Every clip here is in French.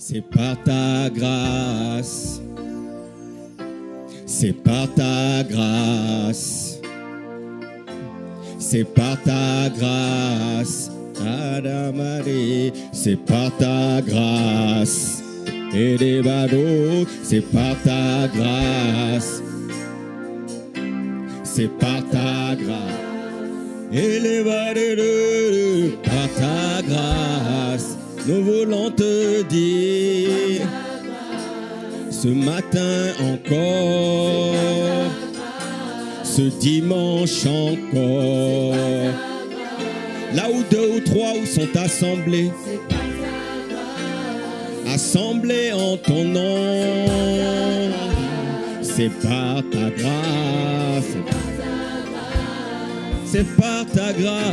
C'est par ta grâce. C'est par ta grâce. C'est par ta grâce. Adamari. C'est par ta grâce. Elevado. C'est par ta grâce. C'est par ta grâce. Elevado. Par ta grâce. Nous voulons te dire ce matin encore, ce dimanche encore, là où deux ou trois sont assemblés, assemblés en ton nom, c'est par ta grâce, c'est par ta grâce.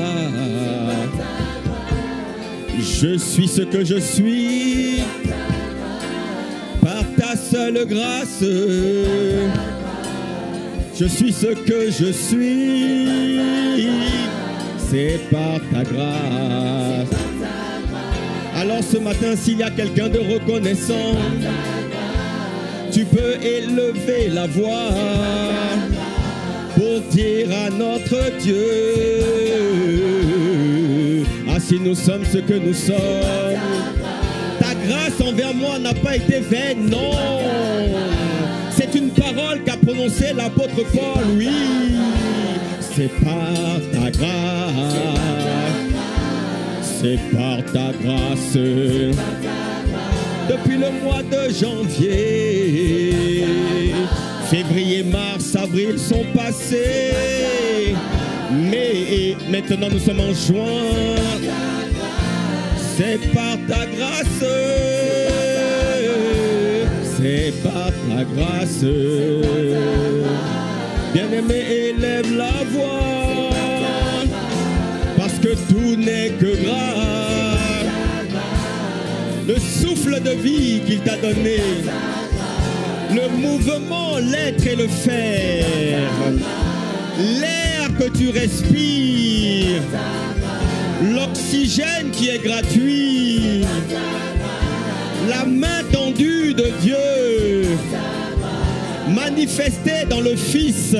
Je suis ce que je suis par ta seule grâce. Je suis ce que je suis, c'est par ta grâce. Alors ce matin, s'il y a quelqu'un de reconnaissant, tu peux élever la voix pour dire à notre Dieu: ah, si nous sommes ce que nous sommes, ta grâce envers moi n'a pas été vaine, non. C'est une parole qu'a prononcée l'apôtre Paul, oui. C'est par ta grâce, c'est par ta grâce. Depuis le mois de janvier, février, mars, avril sont passés. Mais maintenant nous sommes en juin. C'est par ta grâce. C'est par ta grâce. Bien-aimé, élève la voix, parce que tout n'est que grâce. Le souffle de vie qu'il t'a donné, le mouvement, l'être et le faire, l'air que tu respires, l'oxygène qui est gratuit, la main tendue de Dieu manifestée dans le Fils,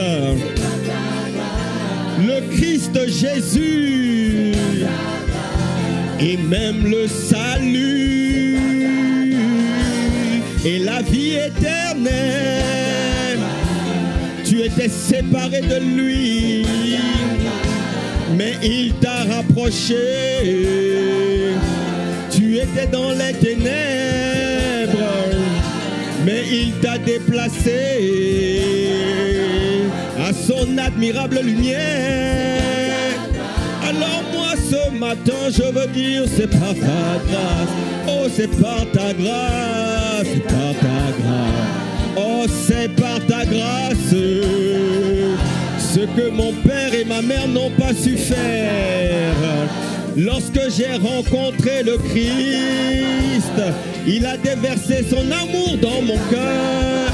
le Christ Jésus, et même le salut et la vie éternelle. Tu étais séparé de lui, mais il t'a rapproché. Tu étais dans les ténèbres, mais il t'a déplacé à son admirable lumière. Alors moi ce matin je veux dire, c'est par ta grâce. Oh, c'est par ta grâce, c'est par ta grâce. Oh, c'est par ta grâce, ce que mon père et ma mère n'ont pas su faire. Lorsque j'ai rencontré le Christ, il a déversé son amour dans mon cœur,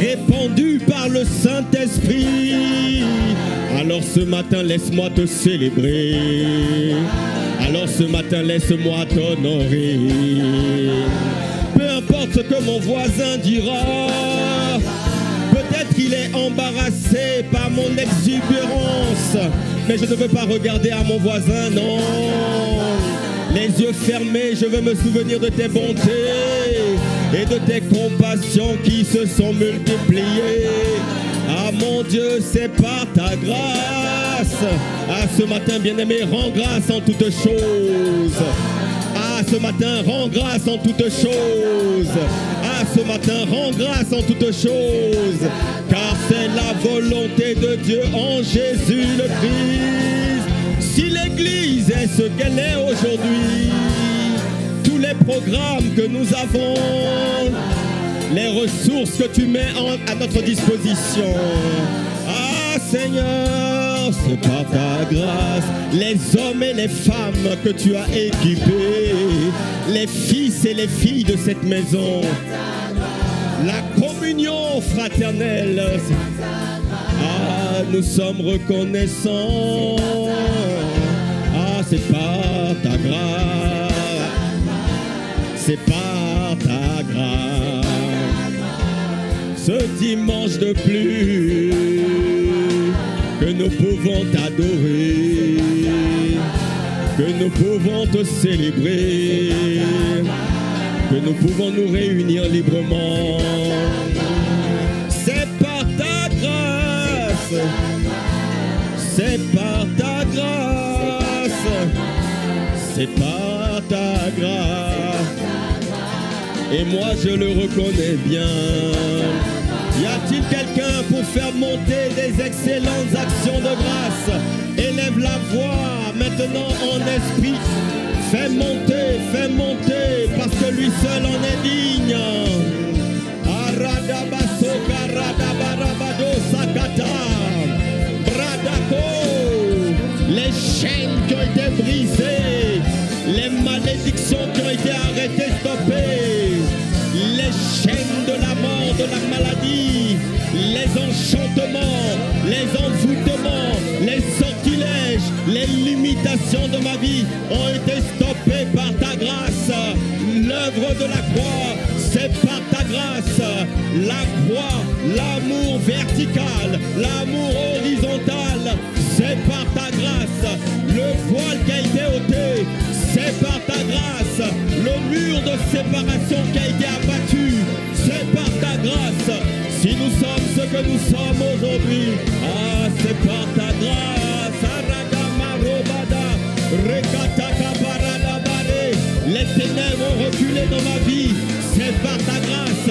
répandu par le Saint-Esprit. Alors ce matin, laisse-moi te célébrer. Alors ce matin, laisse-moi t'honorer. Peu importe ce que mon voisin dira, peut-être qu'il est embarrassé par mon exubérance, mais je ne veux pas regarder à mon voisin, non. Les yeux fermés, je veux me souvenir de tes bontés et de tes compassions qui se sont multipliées. Ah mon Dieu, c'est par ta grâce. Ah, ce matin, bien-aimé, rends grâce en toutes choses. Ah, ce matin, rends grâce en toutes choses. Ah, ce matin, rends grâce en toutes choses, car c'est la volonté de Dieu en Jésus le Christ. Si l'Église est ce qu'elle est aujourd'hui, tous les programmes que nous avons, les ressources que tu mets à notre disposition, ah Seigneur, c'est par ta grâce. Les hommes et les femmes que tu as équipés, les fils et les filles de cette maison, la communion fraternelle. Ah, nous sommes reconnaissants. Ah, c'est par ta grâce. C'est par ta Ce dimanche de plus, que nous pouvons t'adorer, que nous pouvons te célébrer, que nous pouvons nous réunir librement. C'est par ta grâce, c'est par ta grâce, c'est par ta grâce. Et moi je le reconnais bien. Y a-t-il quelqu'un pour faire monter des excellentes actions de grâce? Élève la voix maintenant en esprit. Fais monter, parce que lui seul en est digne. Aradabaso karadabarabado sakata. Bradako. Les chaînes qui ont été brisées, les malédictions qui ont été arrêtées, stoppées, les chaînes de la mort, de la maladie, les enchantements, les envoûtements, les sortilèges, les limitations de ma vie ont été stoppées par ta grâce. L'œuvre de la croix, c'est par ta grâce. La croix, l'amour vertical, l'amour horizontal, c'est par ta grâce. Le voile qui a été ôté, c'est par ta grâce. Le mur de séparation qui a été abattu, c'est par ta grâce. Si nous sommes ce que nous sommes aujourd'hui, c'est par ta grâce. Les ténèbres ont reculé dans ma vie, c'est par ta grâce.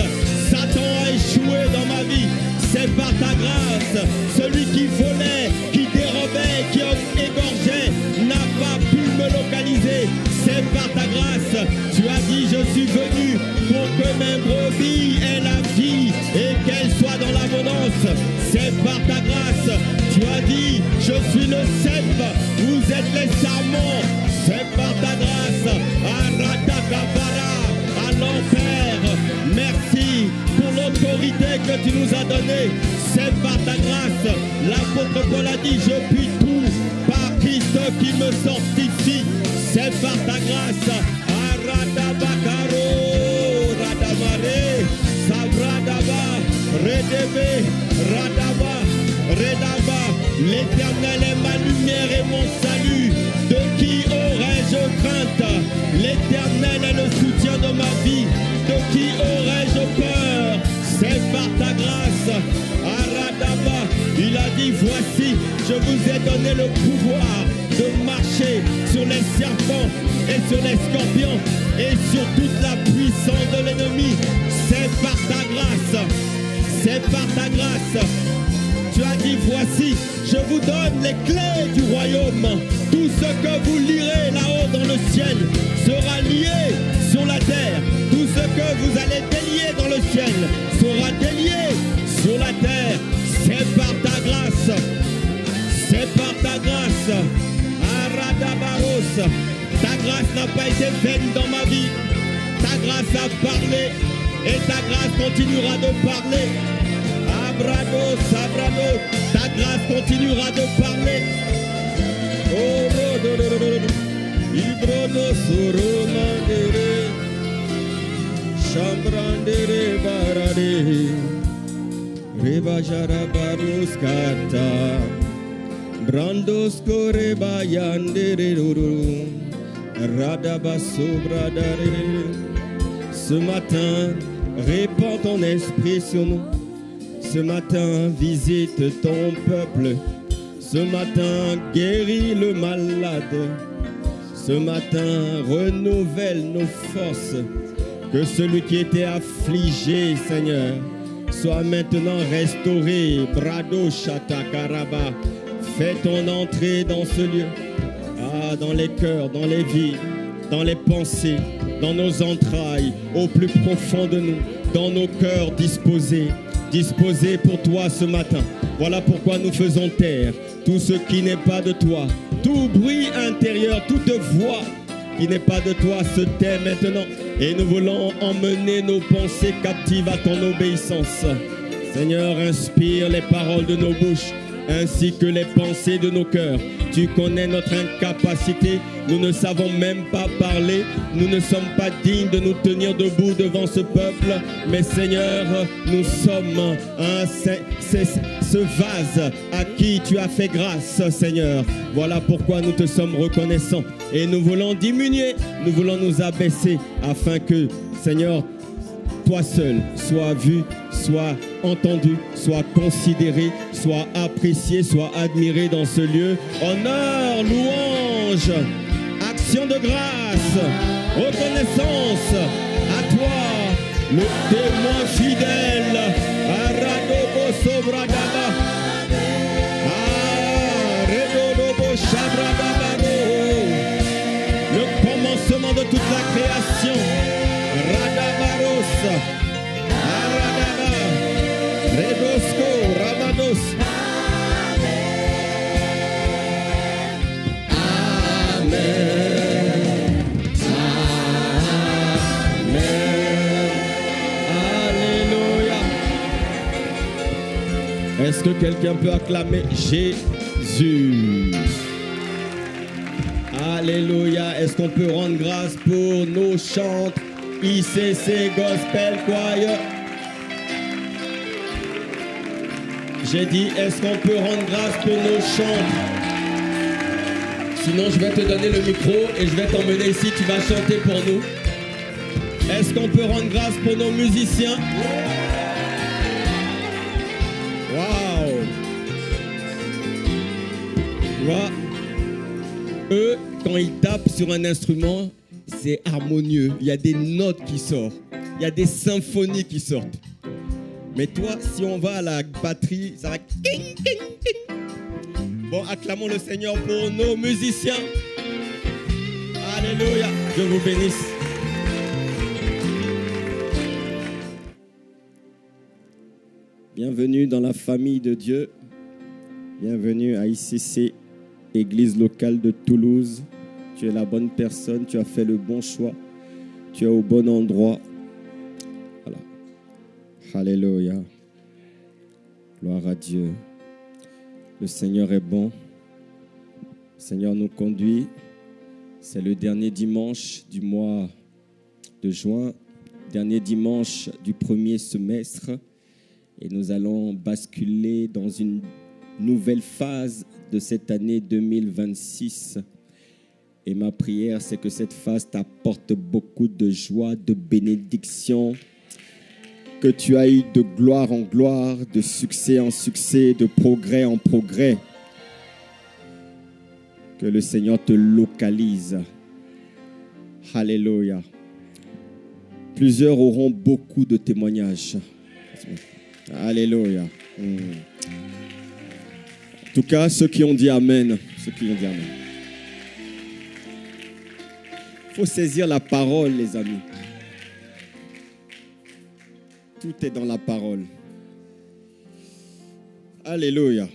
Satan a échoué dans ma vie, c'est par ta grâce. Celui qui volait, qui dérobait, qui égorgeait, n'a pas pu me localiser, c'est par ta grâce. Tu as dit, je suis venu pour que mes brebis aient la vie et qu'elles soient dans l'abondance. C'est par ta grâce. Tu as dit, je suis le cep, vous êtes les sarments. C'est par ta grâce. Aratakabara, allons Père, merci pour l'autorité que tu nous as donnée. C'est par ta grâce. L'apôtre Paul a dit, je puis tout par Christ qui me sanctifie. C'est par ta grâce. Aradabakaro, Radamare, Savradaba, Redebe, Radaba, Redaba. L'Éternel est ma lumière et mon salut. De qui aurais-je crainte? L'Éternel est le soutien de ma vie. De qui aurais-je peur? C'est par ta grâce. Aradaba, il a dit, voici, je vous ai donné le pouvoir de marcher sur les serpents et sur les scorpions et sur toute la puissance de l'ennemi. C'est par ta grâce. C'est par ta grâce. Tu as dit, voici, je vous donne les clés du royaume. Tout ce que vous lirez là-haut dans le ciel sera lié sur la terre. Tout ce que vous allez délier dans le ciel sera délié sur la terre. C'est par ta grâce. C'est par ta grâce. Aradabaros. Ta grâce n'a pas été vaine dans ma vie. Ta grâce a parlé et ta grâce continuera de parler. Abrado, Sabrado, ta grâce continuera de parler. Oh, Ibrodo, Suromandere, Chambrandere, Barade, Rebajara Baruskata, Brandos Koreba Yandere, Radabaso Bradare. Ce matin, répands ton esprit sur nous. Ce matin, visite ton peuple. Ce matin, guéris le malade. Ce matin, renouvelle nos forces. Que celui qui était affligé, Seigneur, soit maintenant restauré. Brado Shatakaraba. Fais ton entrée dans ce lieu. Dans les cœurs, dans les vies, dans les pensées, dans nos entrailles, au plus profond de nous, dans nos cœurs disposés pour toi ce matin. Voilà pourquoi nous faisons taire tout ce qui n'est pas de toi. Tout bruit intérieur, toute voix qui n'est pas de toi se tait maintenant. Et nous voulons emmener nos pensées captives à ton obéissance. Seigneur, inspire les paroles de nos bouches ainsi que les pensées de nos cœurs. Tu connais notre incapacité. Nous ne savons même pas parler. Nous ne sommes pas dignes de nous tenir debout devant ce peuple. Mais Seigneur, nous sommes ce vase à qui tu as fait grâce, Seigneur. Voilà pourquoi nous te sommes reconnaissants. Et nous voulons diminuer, nous voulons nous abaisser afin que, Seigneur, toi seul sois vu, sois entendu, sois considéré, sois apprécié, sois admiré dans ce lieu. Honneur, louange, action de grâce, reconnaissance à toi, le témoin fidèle. Aradobo sobradaba, redodobo shabradabaro, le commencement de toute la création. Radabaros, Aradaba, Redosco, Rabados. Amen. Amen. Alléluia. Est-ce que quelqu'un peut acclamer Jésus? Alléluia. Est-ce qu'on peut rendre grâce pour nos chants? ICC Gospel Choir. J'ai dit, est-ce qu'on peut rendre grâce pour nos chants? Sinon, je vais te donner le micro et je vais t'emmener ici. Tu vas chanter pour nous. Est-ce qu'on peut rendre grâce pour nos musiciens? Waouh! Tu vois, eux, quand ils tapent sur un instrument, c'est harmonieux, il y a des notes qui sortent, il y a des symphonies qui sortent. Mais toi, si on va à la batterie, ça va... Bon, acclamons le Seigneur pour nos musiciens. Alléluia, Dieu vous bénisse. Bienvenue dans la famille de Dieu. Bienvenue à ICC, Église locale de Toulouse. Tu es la bonne personne, tu as fait le bon choix, tu es au bon endroit. Voilà. Alléluia. Gloire à Dieu. Le Seigneur est bon. Le Seigneur nous conduit. C'est le dernier dimanche du mois de juin, dernier dimanche du premier semestre. Et nous allons basculer dans une nouvelle phase de cette année 2026. Et ma prière, c'est que cette phase t'apporte beaucoup de joie, de bénédiction, que tu ailles de gloire en gloire, de succès en succès, de progrès en progrès. Que le Seigneur te localise. Alléluia. Plusieurs auront beaucoup de témoignages. Alléluia. En tout cas, ceux qui ont dit Amen. Ceux qui ont dit Amen. Il faut saisir la parole, les amis. Tout est dans la parole. Alléluia.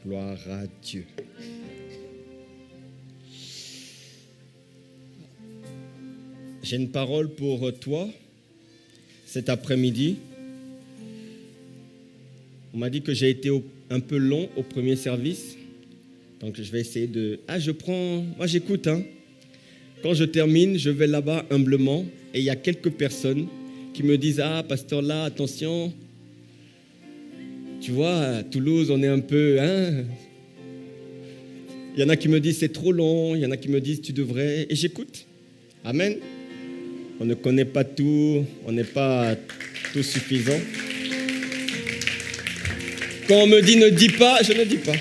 Gloire à Dieu. J'ai une parole pour toi cet après-midi. On m'a dit que j'ai été un peu long au premier service. Donc, je vais essayer de... Moi, j'écoute. Quand je termine, je vais là-bas humblement. Et il y a quelques personnes qui me disent « Ah, pasteur, là, attention. Tu vois, à Toulouse, on est un peu... Il y en a qui me disent « C'est trop long. » Il y en a qui me disent « Tu devrais... » Et j'écoute. Amen. On ne connaît pas tout. On n'est pas tout suffisant. Quand on me dit « Ne dis pas », je ne dis pas.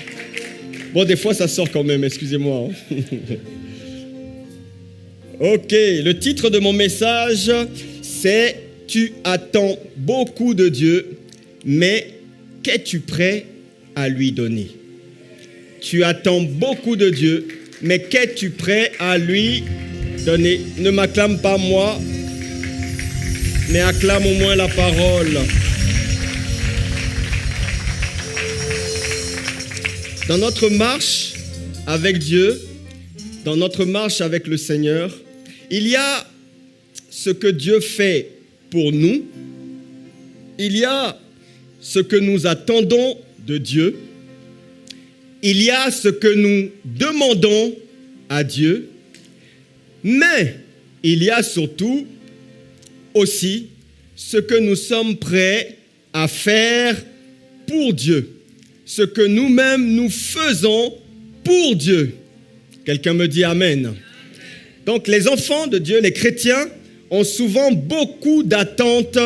Bon, des fois, ça sort quand même, excusez-moi. Ok, le titre de mon message, c'est « Tu attends beaucoup de Dieu, mais qu'es-tu prêt à lui donner ?» Tu attends beaucoup de Dieu, mais qu'es-tu prêt à lui donner? Ne m'acclame pas moi, mais acclame au moins la parole. Dans notre marche avec Dieu, dans notre marche avec le Seigneur, il y a ce que Dieu fait pour nous, il y a ce que nous attendons de Dieu, il y a ce que nous demandons à Dieu, mais il y a surtout aussi ce que nous sommes prêts à faire pour Dieu, ce que nous-mêmes nous faisons pour Dieu. Quelqu'un me dit Amen. Donc les enfants de Dieu, les chrétiens, ont souvent beaucoup d'attentes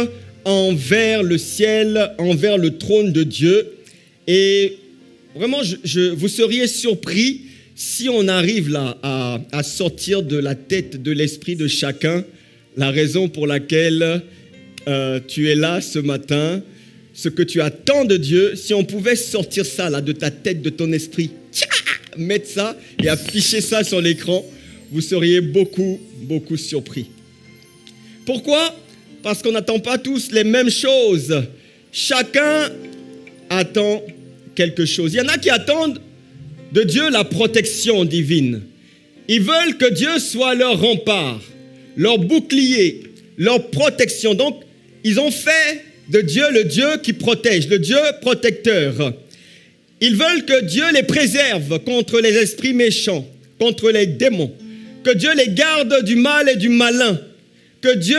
envers le ciel, envers le trône de Dieu. Et vraiment, vous seriez surpris si on arrive là à sortir de la tête, de l'esprit de chacun, la raison pour laquelle tu es là ce matin, ce que tu attends de Dieu. Si on pouvait sortir ça là de ta tête, de ton esprit, mettre ça et afficher ça sur l'écran, vous seriez beaucoup surpris. Pourquoi ? Parce qu'on n'attend pas tous les mêmes choses. Chacun attend quelque chose. Il y en a qui attendent de Dieu la protection divine. Ils veulent que Dieu soit leur rempart, leur bouclier, leur protection. Donc, ils ont fait de Dieu le Dieu qui protège, le Dieu protecteur. Ils veulent que Dieu les préserve contre les esprits méchants, contre les démons, que Dieu les garde du mal et du malin, que Dieu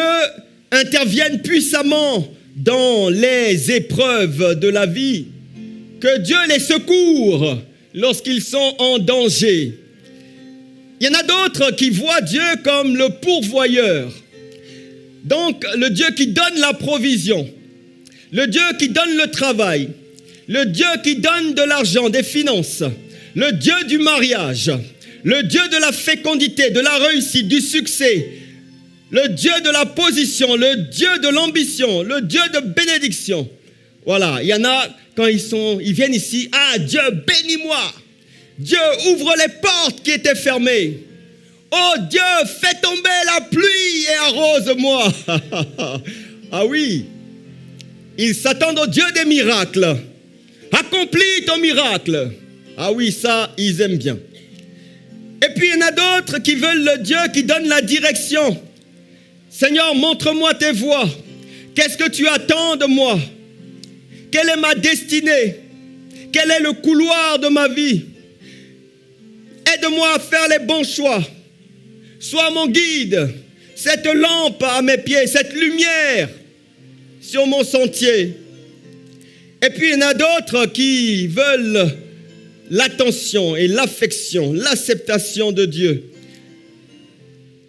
intervienne puissamment dans les épreuves de la vie, que Dieu les secourt lorsqu'ils sont en danger. Il y en a d'autres qui voient Dieu comme le pourvoyeur. Donc, le Dieu qui donne la provision, le Dieu qui donne le travail, le Dieu qui donne de l'argent, des finances, le Dieu du mariage, le Dieu de la fécondité, de la réussite, du succès, le Dieu de la position, le Dieu de l'ambition, le Dieu de bénédiction. Voilà, il y en a quand ils viennent ici, ah Dieu bénis-moi, Dieu ouvre les portes qui étaient fermées. Oh Dieu, fais tomber la pluie et arrose-moi. Ah oui, ils s'attendent au Dieu des miracles. Accomplis ton miracle. Ah oui, ça, ils aiment bien. Et puis il y en a d'autres qui veulent le Dieu qui donne la direction. Seigneur, montre-moi tes voies. Qu'est-ce que tu attends de moi? Quelle est ma destinée? Quel est le couloir de ma vie? Aide-moi à faire les bons choix. Sois mon guide, cette lampe à mes pieds, cette lumière sur mon sentier. Et puis il y en a d'autres qui veulent l'attention et l'affection, l'acceptation de Dieu.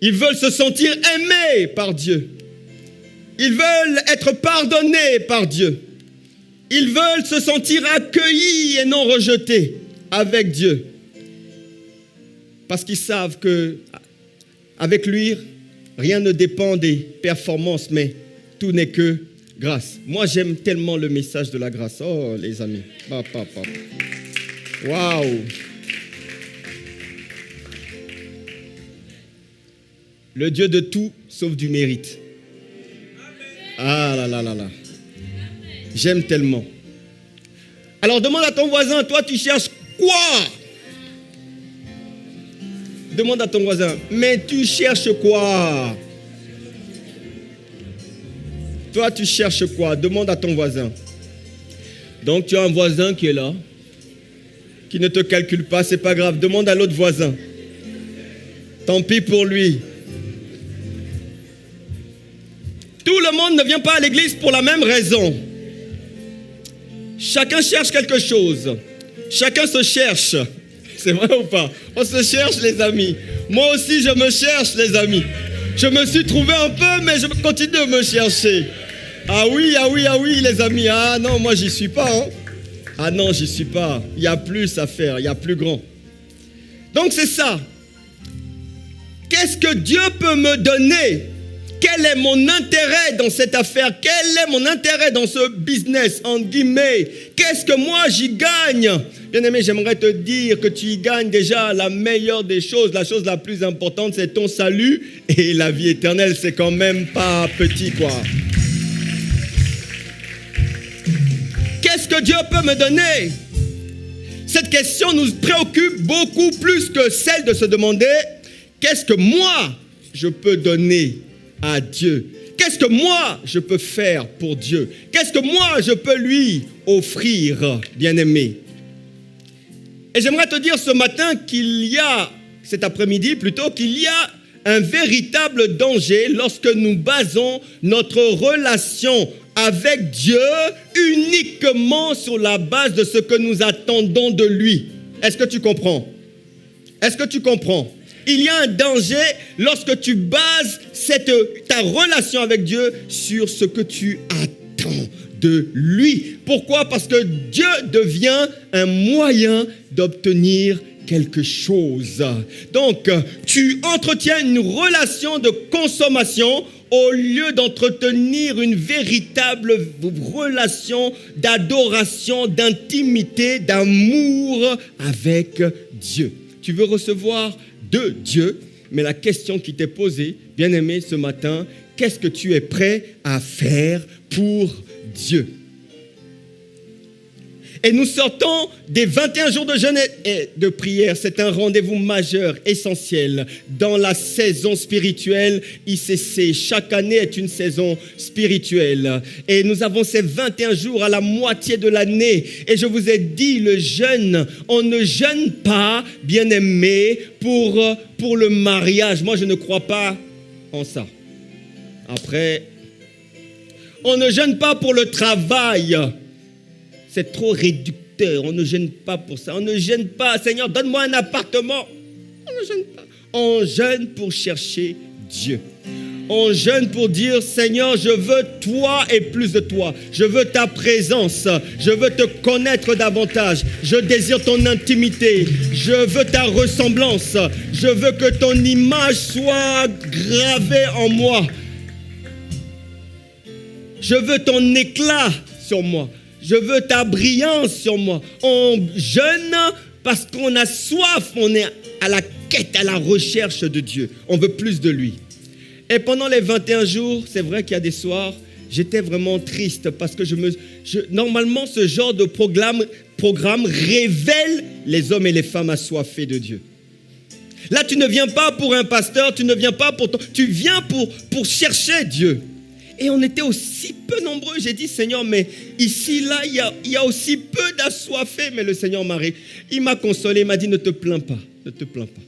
Ils veulent se sentir aimés par Dieu. Ils veulent être pardonnés par Dieu. Ils veulent se sentir accueillis et non rejetés avec Dieu. Parce qu'ils savent que avec lui, rien ne dépend des performances, mais tout n'est que grâce. Moi, j'aime tellement le message de la grâce. Oh, les amis. Waouh. Le Dieu de tout, sauf du mérite. Ah là là là là. J'aime tellement. Alors, demande à ton voisin, toi, tu cherches quoi? Demande à ton voisin, mais tu cherches quoi? Toi, tu cherches quoi? Demande à ton voisin. Donc, tu as un voisin qui est là, qui ne te calcule pas, c'est pas grave. Demande à l'autre voisin. Tant pis pour lui. Tout le monde ne vient pas à l'église pour la même raison. Chacun cherche quelque chose. Chacun se cherche. C'est vrai ou pas? On se cherche, les amis. Moi aussi, je me cherche, les amis. Je me suis trouvé un peu, mais je continue de me chercher. Ah oui, les amis. Ah non, moi, j'y suis pas. Hein. Ah non, j'y suis pas. Il y a plus à faire, il y a plus grand. Donc, c'est ça. Qu'est-ce que Dieu peut me donner? Quel est mon intérêt dans cette affaire? Quel est mon intérêt dans ce business, entre guillemets? Qu'est-ce que moi j'y gagne? Bien-aimé, j'aimerais te dire que tu y gagnes déjà la meilleure des choses. La chose la plus importante, c'est ton salut et la vie éternelle. C'est quand même pas petit, quoi. Qu'est-ce que Dieu peut me donner? Cette question nous préoccupe beaucoup plus que celle de se demander qu'est-ce que moi je peux donner à Dieu? Qu'est-ce que moi je peux faire pour Dieu? Qu'est-ce que moi je peux lui offrir, bien-aimé? Et j'aimerais te dire ce matin cet après-midi plutôt, qu'il y a un véritable danger lorsque nous basons notre relation avec Dieu uniquement sur la base de ce que nous attendons de lui. Est-ce que tu comprends? Est-ce que tu comprends? Il y a un danger lorsque tu bases ta relation avec Dieu sur ce que tu attends de lui. Pourquoi? Parce que Dieu devient un moyen d'obtenir quelque chose. Donc, tu entretiens une relation de consommation au lieu d'entretenir une véritable relation d'adoration, d'intimité, d'amour avec Dieu. Tu veux recevoir de Dieu, mais la question qui t'est posée, bien-aimé, ce matin, qu'est-ce que tu es prêt à faire pour Dieu? Et nous sortons des 21 jours de jeûne et de prière. C'est un rendez-vous majeur, essentiel dans la saison spirituelle ICC. Chaque année est une saison spirituelle. Et nous avons ces 21 jours à la moitié de l'année. Et je vous ai dit, le jeûne, on ne jeûne pas, bien-aimé, pour le mariage. Moi, je ne crois pas en ça. Après, on ne jeûne pas pour le travail. C'est trop réducteur. On ne jeûne pas pour ça. On ne jeûne pas. Seigneur, donne-moi un appartement. On ne jeûne pas. On jeûne pour chercher Dieu. On jeûne pour dire, Seigneur, je veux toi et plus de toi. Je veux ta présence. Je veux te connaître davantage. Je désire ton intimité. Je veux ta ressemblance. Je veux que ton image soit gravée en moi. Je veux ton éclat sur moi. Je veux ta brillance sur moi. On jeûne parce qu'on a soif. On est à la quête, à la recherche de Dieu. On veut plus de lui. Et pendant les 21 jours, c'est vrai qu'il y a des soirs, j'étais vraiment triste parce que normalement, ce genre de programme révèle les hommes et les femmes assoiffés de Dieu. Là, tu ne viens pas pour un pasteur, tu ne viens pas tu viens pour chercher Dieu. Et on était aussi peu nombreux. J'ai dit, Seigneur, mais ici, là, il y a aussi peu d'assoiffés. Mais le Seigneur il m'a consolé, il m'a dit, ne te plains pas, ne te plains pas.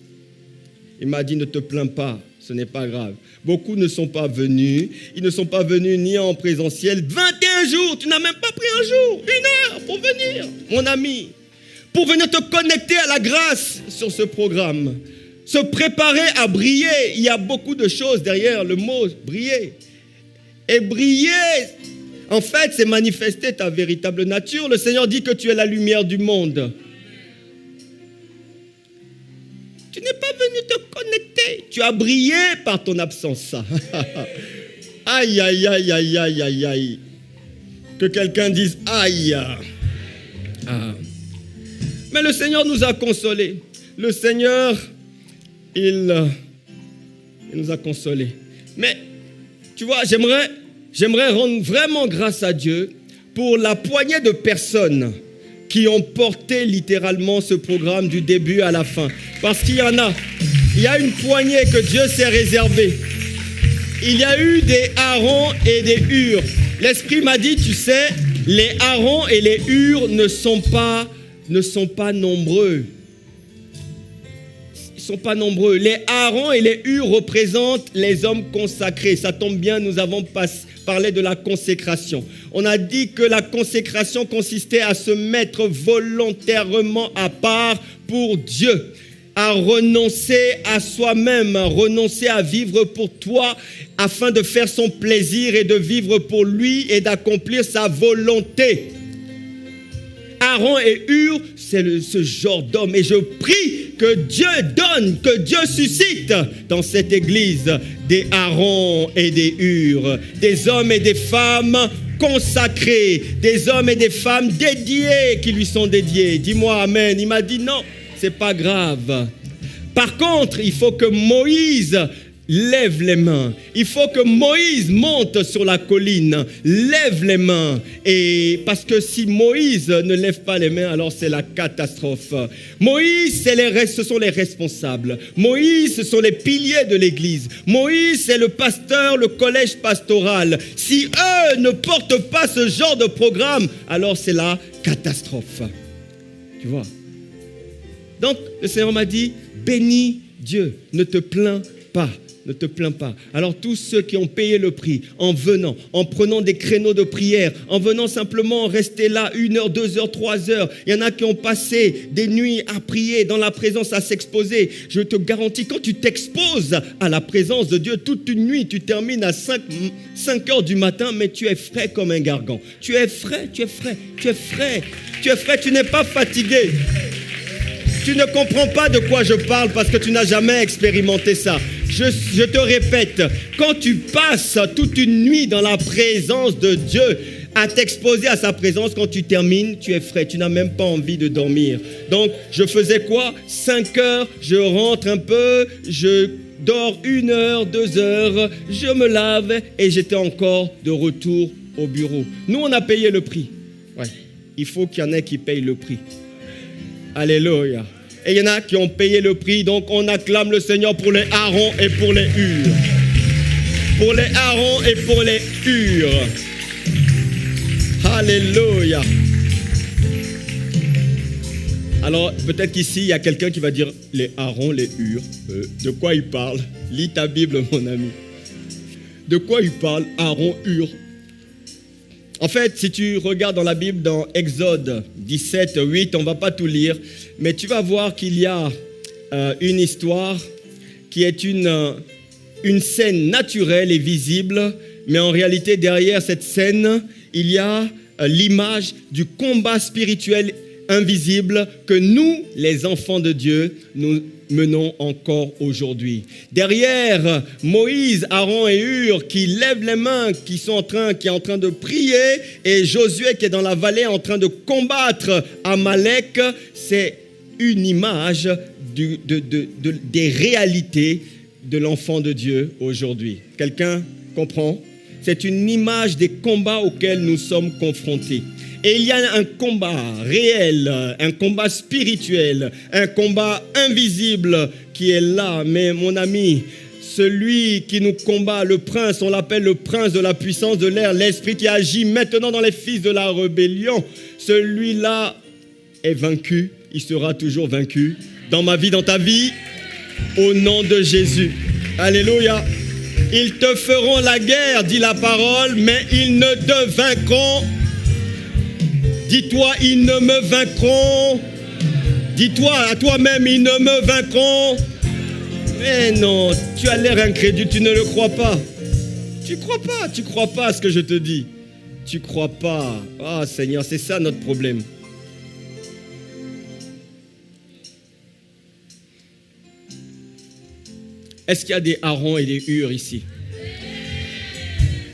Il m'a dit, ne te plains pas, ce n'est pas grave. Beaucoup ne sont pas venus. Ils ne sont pas venus ni en présentiel. 21 jours, tu n'as même pas pris un jour, 1 heure pour venir, mon ami. Pour venir te connecter à la grâce sur ce programme. Se préparer à briller. Il y a beaucoup de choses derrière le mot briller. Et briller, en fait, c'est manifester ta véritable nature. Le Seigneur dit que tu es la lumière du monde. Tu n'es pas venu te connecter. Tu as brillé par ton absence. Aïe, aïe, aïe, aïe, aïe, aïe, aïe. Que quelqu'un dise aïe. Ah. Mais le Seigneur nous a consolés. Le Seigneur, il nous a consolés. Mais tu vois, j'aimerais rendre vraiment grâce à Dieu pour la poignée de personnes qui ont porté littéralement ce programme du début à la fin. Parce qu'il y en a. Il y a une poignée que Dieu s'est réservée. Il y a eu des Aaron et des Hur. L'Esprit m'a dit, tu sais, les Aaron et les Hur ne sont pas nombreux. Sont pas nombreux. Les Aaron et les Hur représentent les hommes consacrés. Ça tombe bien, nous avons parlé de la consécration. On a dit que la consécration consistait à se mettre volontairement à part pour Dieu, à renoncer à soi-même, à renoncer à vivre pour toi afin de faire son plaisir et de vivre pour lui et d'accomplir sa volonté. Aaron et Hur, c'est ce genre d'homme. Et je prie que Dieu donne, que Dieu suscite dans cette église des Aaron et des Hur, des hommes et des femmes consacrés, des hommes et des femmes dédiés qui lui sont dédiés. Dis-moi amen. Il m'a dit non, c'est pas grave. Par contre, il faut que Moïse lève les mains. Il faut que Moïse monte sur la colline, lève les mains. Et parce que si Moïse ne lève pas les mains, alors c'est la catastrophe. Moïse, ce sont les responsables. Moïse, ce sont les piliers de l'église. Moïse, c'est le pasteur, le collège pastoral. Si eux ne portent pas ce genre de programme, alors c'est la catastrophe. Tu vois? Donc, le Seigneur m'a dit, bénis Dieu, ne te plains pas. Ne te plains pas. Alors tous ceux qui ont payé le prix en venant, en prenant des créneaux de prière, en venant simplement rester là 1 heure, 2 heures, 3 heures, il y en a qui ont passé des nuits à prier, dans la présence, à s'exposer. Je te garantis, quand tu t'exposes à la présence de Dieu toute une nuit, tu termines à 5 heures du matin, mais tu es frais comme un gargan. Tu es frais, tu n'es pas fatigué. Tu ne comprends pas de quoi je parle parce que tu n'as jamais expérimenté ça. Je te répète, quand tu passes toute une nuit dans la présence de Dieu, à t'exposer à sa présence, quand tu termines, tu es frais, tu n'as même pas envie de dormir. Donc, je faisais quoi? 5 heures, je rentre un peu, je dors 1 heure, 2 heures, je me lave et j'étais encore de retour au bureau. Nous, on a payé le prix. Ouais. Il faut qu'il y en ait qui payent le prix. Alléluia. Et il y en a qui ont payé le prix, donc on acclame le Seigneur pour les Aaron et pour les Hur. Pour les Aaron et pour les Hur. Alléluia. Alors, peut-être qu'ici, il y a quelqu'un qui va dire, les Aaron, les Hur, de quoi il parle? Lis ta Bible, mon ami. De quoi il parle, Aaron, Hur? En fait, si tu regardes dans la Bible, dans Exode 17, 8, on ne va pas tout lire, mais tu vas voir qu'il y a une histoire qui est une scène naturelle et visible, mais en réalité, derrière cette scène, il y a l'image du combat spirituel invisible que nous, les enfants de Dieu, nous menons encore aujourd'hui. Derrière Moïse, Aaron et Hur qui lèvent les mains, qui est en train de prier, et Josué qui est dans la vallée en train de combattre Amalek, c'est une image des réalités de l'enfant de Dieu aujourd'hui. Quelqu'un comprend? C'est une image des combats auxquels nous sommes confrontés. Et il y a un combat réel, un combat spirituel, un combat invisible qui est là. Mais mon ami, celui qui nous combat, le prince, on l'appelle le prince de la puissance de l'air, l'esprit qui agit maintenant dans les fils de la rébellion, celui-là est vaincu, il sera toujours vaincu dans ma vie, dans ta vie, au nom de Jésus. Alléluia. Ils te feront la guerre, dit la parole, mais ils ne te vaincront. Dis-toi, ils ne me vaincront. Dis-toi à toi-même, ils ne me vaincront. Mais non, tu as l'air incrédule, tu ne le crois pas. Tu crois pas à ce que je te dis. Tu crois pas. Ah Seigneur, c'est ça notre problème. Est-ce qu'il y a des Aaron et des Hur ici?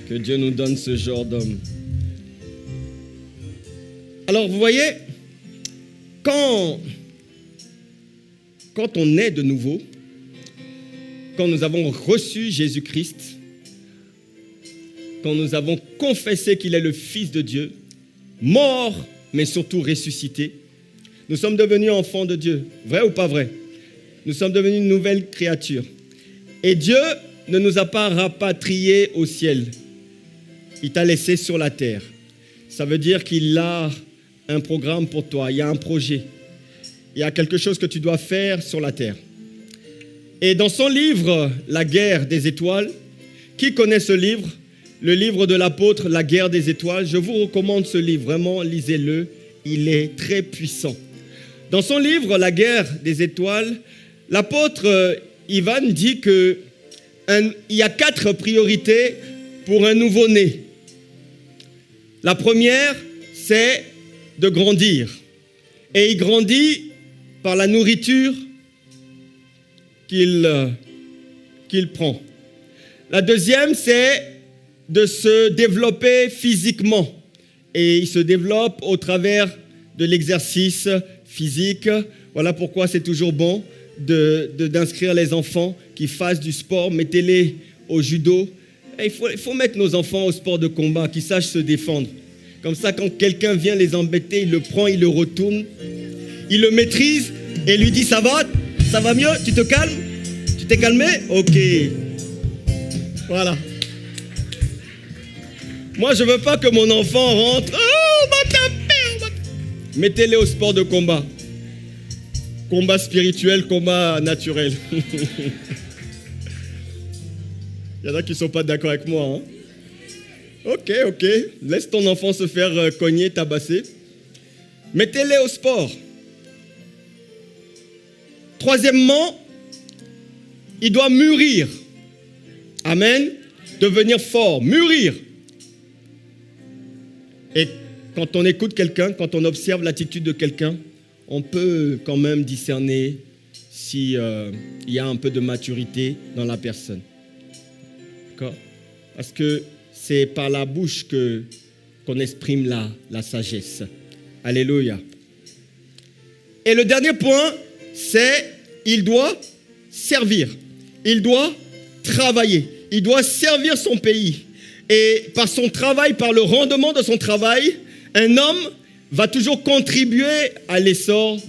Que Dieu nous donne ce genre d'homme. Alors, vous voyez, quand on est de nouveau, quand nous avons reçu Jésus-Christ, quand nous avons confessé qu'il est le Fils de Dieu, mort, mais surtout ressuscité, nous sommes devenus enfants de Dieu. Vrai ou pas vrai? Nous sommes devenus une nouvelle créature. Et Dieu ne nous a pas rapatriés au ciel. Il t'a laissé sur la terre. Ça veut dire qu'il a un programme pour toi. Il y a un projet. Il y a quelque chose que tu dois faire sur la terre. Et dans son livre, La guerre des étoiles, qui connaît ce livre? Le livre de l'apôtre, La guerre des étoiles. Je vous recommande ce livre. Vraiment, lisez-le. Il est très puissant. Dans son livre, La guerre des étoiles, l'apôtre Ivan dit qu'il y a 4 priorités pour un nouveau-né. La première, c'est de grandir. Et il grandit par la nourriture qu'il prend. La deuxième, c'est de se développer physiquement. Et il se développe au travers de l'exercice physique. Voilà pourquoi c'est toujours bon d'inscrire les enfants qui fassent du sport. Mettez-les au judo. Et il faut mettre nos enfants au sport de combat, qui sachent se défendre. Comme ça, quand quelqu'un vient les embêter, il le prend, il le retourne, il le maîtrise et lui dit « Ça va mieux? Tu te calmes? Tu t'es calmé? Ok. » Voilà. Moi, je ne veux pas que mon enfant rentre. Oh, on va taper. Mettez-les au sport de combat. Combat spirituel, combat naturel. Il y en a qui ne sont pas d'accord avec moi. Hein? Ok. Laisse ton enfant se faire cogner, tabasser. Mettez-les au sport. Troisièmement, il doit mûrir. Amen. Devenir fort, mûrir. Et quand on écoute quelqu'un, quand on observe l'attitude de quelqu'un, on peut quand même discerner s'il y a un peu de maturité dans la personne. D'accord? Parce que c'est par la bouche qu'on exprime la sagesse. Alléluia. Et le dernier point, c'est il doit servir. Il doit travailler. Il doit servir son pays. Et par son travail, par le rendement de son travail, un homme va toujours contribuer à l'essor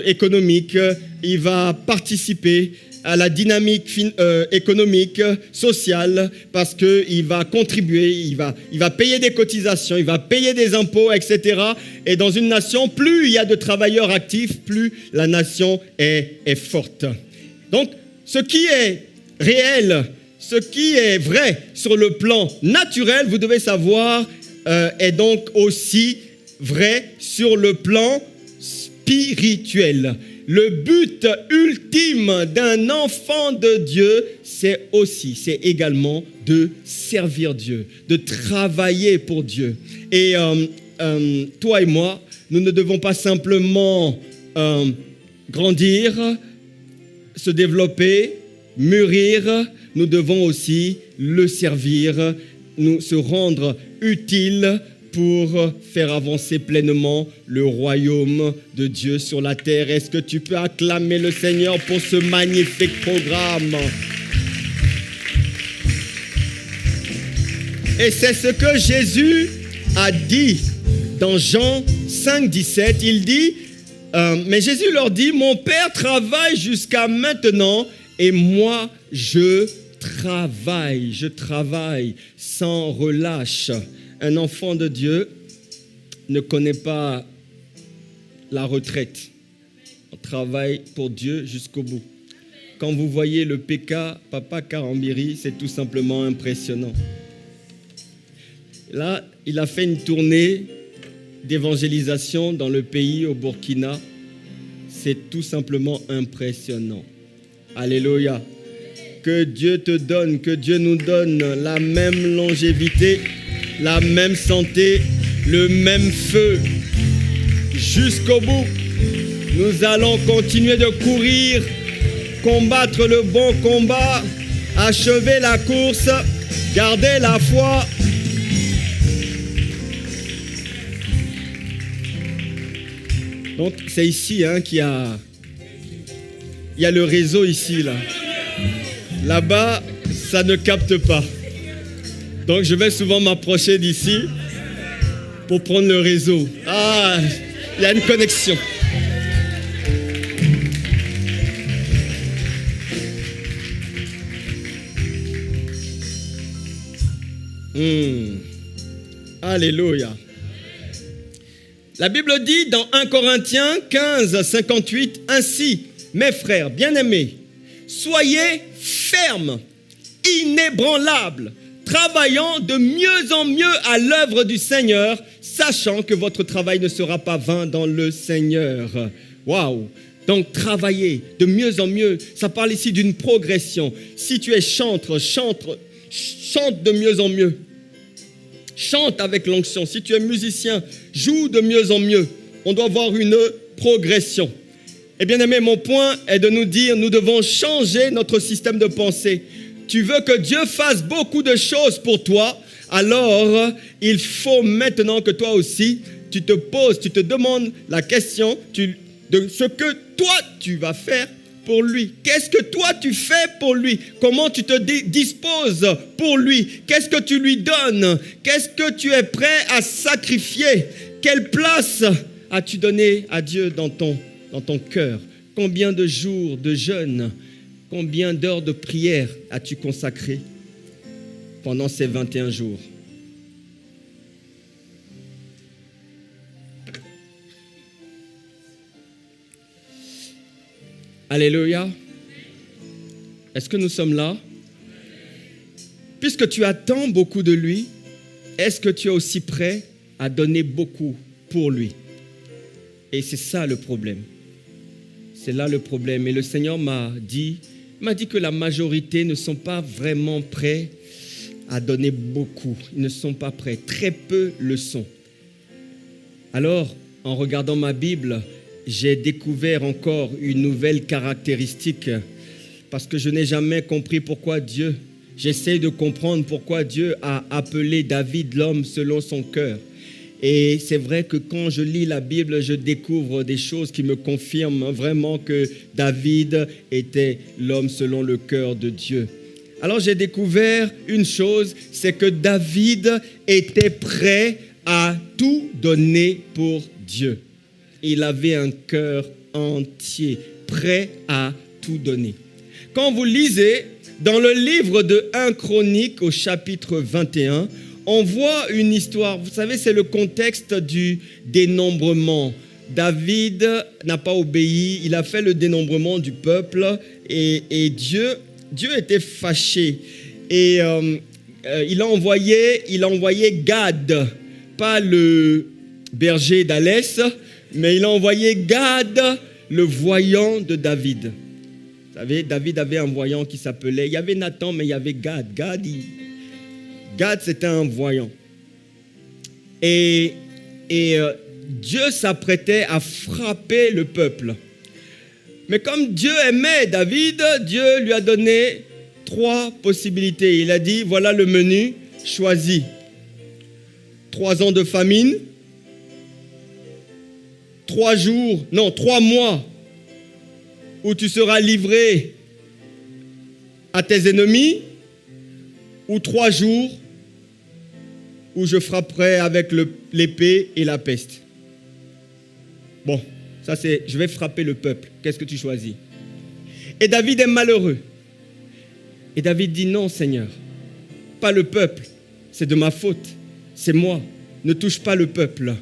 économique. Il va participer à la dynamique économique, sociale, parce qu'il va contribuer, il va payer des cotisations, il va payer des impôts, etc. Et dans une nation, plus il y a de travailleurs actifs, plus la nation est forte. Donc, ce qui est réel, ce qui est vrai sur le plan naturel, vous devez savoir, est donc aussi vrai sur le plan spirituel. Le but ultime d'un enfant de Dieu, c'est également de servir Dieu, de travailler pour Dieu. Et toi et moi, nous ne devons pas simplement grandir, se développer, mûrir, nous devons aussi le servir, se rendre utile pour faire avancer pleinement le royaume de Dieu sur la terre. Est-ce que tu peux acclamer le Seigneur pour ce magnifique programme? Et c'est ce que Jésus a dit dans Jean 5, 17. Il dit, mais Jésus leur dit, mon Père travaille jusqu'à maintenant et moi je travaille sans relâche. Un enfant de Dieu ne connaît pas la retraite. On travaille pour Dieu jusqu'au bout. Quand vous voyez le PK, Papa Karambiri, c'est tout simplement impressionnant. Là, il a fait une tournée d'évangélisation dans le pays, au Burkina. C'est tout simplement impressionnant. Alléluia. Que Dieu te donne, que Dieu nous donne la même longévité, la même santé, le même feu. Jusqu'au bout, nous allons continuer de courir, combattre le bon combat, achever la course, garder la foi. Donc, c'est ici qu'il y a le réseau ici, là. Là-bas, ça ne capte pas. Donc, je vais souvent m'approcher d'ici pour prendre le réseau. Ah, il y a une connexion. Alléluia. La Bible dit dans 1 Corinthiens 15, 58, « Ainsi, mes frères bien-aimés, soyez fermes, inébranlables, travaillant de mieux en mieux à l'œuvre du Seigneur, sachant que votre travail ne sera pas vain dans le Seigneur. » Waouh! Donc, travailler de mieux en mieux, ça parle ici d'une progression. Si tu es chantre, chante de mieux en mieux. Chante avec l'onction. Si tu es musicien, joue de mieux en mieux. On doit avoir une progression. Et bien aimé, mon point est de nous dire, nous devons changer notre système de pensée. Tu veux que Dieu fasse beaucoup de choses pour toi, alors il faut maintenant que toi aussi, tu te poses, tu te demandes la question de ce que toi tu vas faire pour lui. Qu'est-ce que toi tu fais pour lui? Comment tu te disposes pour lui? Qu'est-ce que tu lui donnes? Qu'est-ce que tu es prêt à sacrifier? Quelle place as-tu donné à Dieu dans ton cœur? Combien de jours de jeûne? Combien d'heures de prière as-tu consacré pendant ces 21 jours? Alléluia. Est-ce que nous sommes là? Puisque tu attends beaucoup de lui, est-ce que tu es aussi prêt à donner beaucoup pour lui? Et c'est ça le problème. C'est là le problème. Et le Seigneur m'a dit que la majorité ne sont pas vraiment prêts à donner beaucoup. Ils ne sont pas prêts. Très peu le sont. Alors, en regardant ma Bible, j'ai découvert encore une nouvelle caractéristique parce que je n'ai jamais compris pourquoi Dieu, j'essaie de comprendre pourquoi Dieu a appelé David l'homme selon son cœur. Et c'est vrai que quand je lis la Bible, je découvre des choses qui me confirment vraiment que David était l'homme selon le cœur de Dieu. Alors j'ai découvert une chose, c'est que David était prêt à tout donner pour Dieu. Il avait un cœur entier, prêt à tout donner. Quand vous lisez dans le livre de 1 Chronique au chapitre 21, on voit une histoire. Vous savez, c'est le contexte du dénombrement. David n'a pas obéi, il a fait le dénombrement du peuple et Dieu était fâché. Et il a envoyé Gad, pas le berger d'Alès, mais il a envoyé Gad, le voyant de David. Vous savez, David avait un voyant qui s'appelait, il y avait Nathan, mais il y avait Gad. Gad, c'était un voyant. Et Dieu s'apprêtait à frapper le peuple. Mais comme Dieu aimait David, Dieu lui a donné 3 possibilités. Il a dit, voilà le menu, choisis. 3 ans de famine, 3 mois où tu seras livré à tes ennemis, ou 3 jours où je frapperai avec l'épée et la peste. Bon, ça c'est, je vais frapper le peuple. Qu'est-ce que tu choisis? Et David est malheureux. Et David dit, non Seigneur, pas le peuple, c'est de ma faute, c'est moi, ne touche pas le peuple.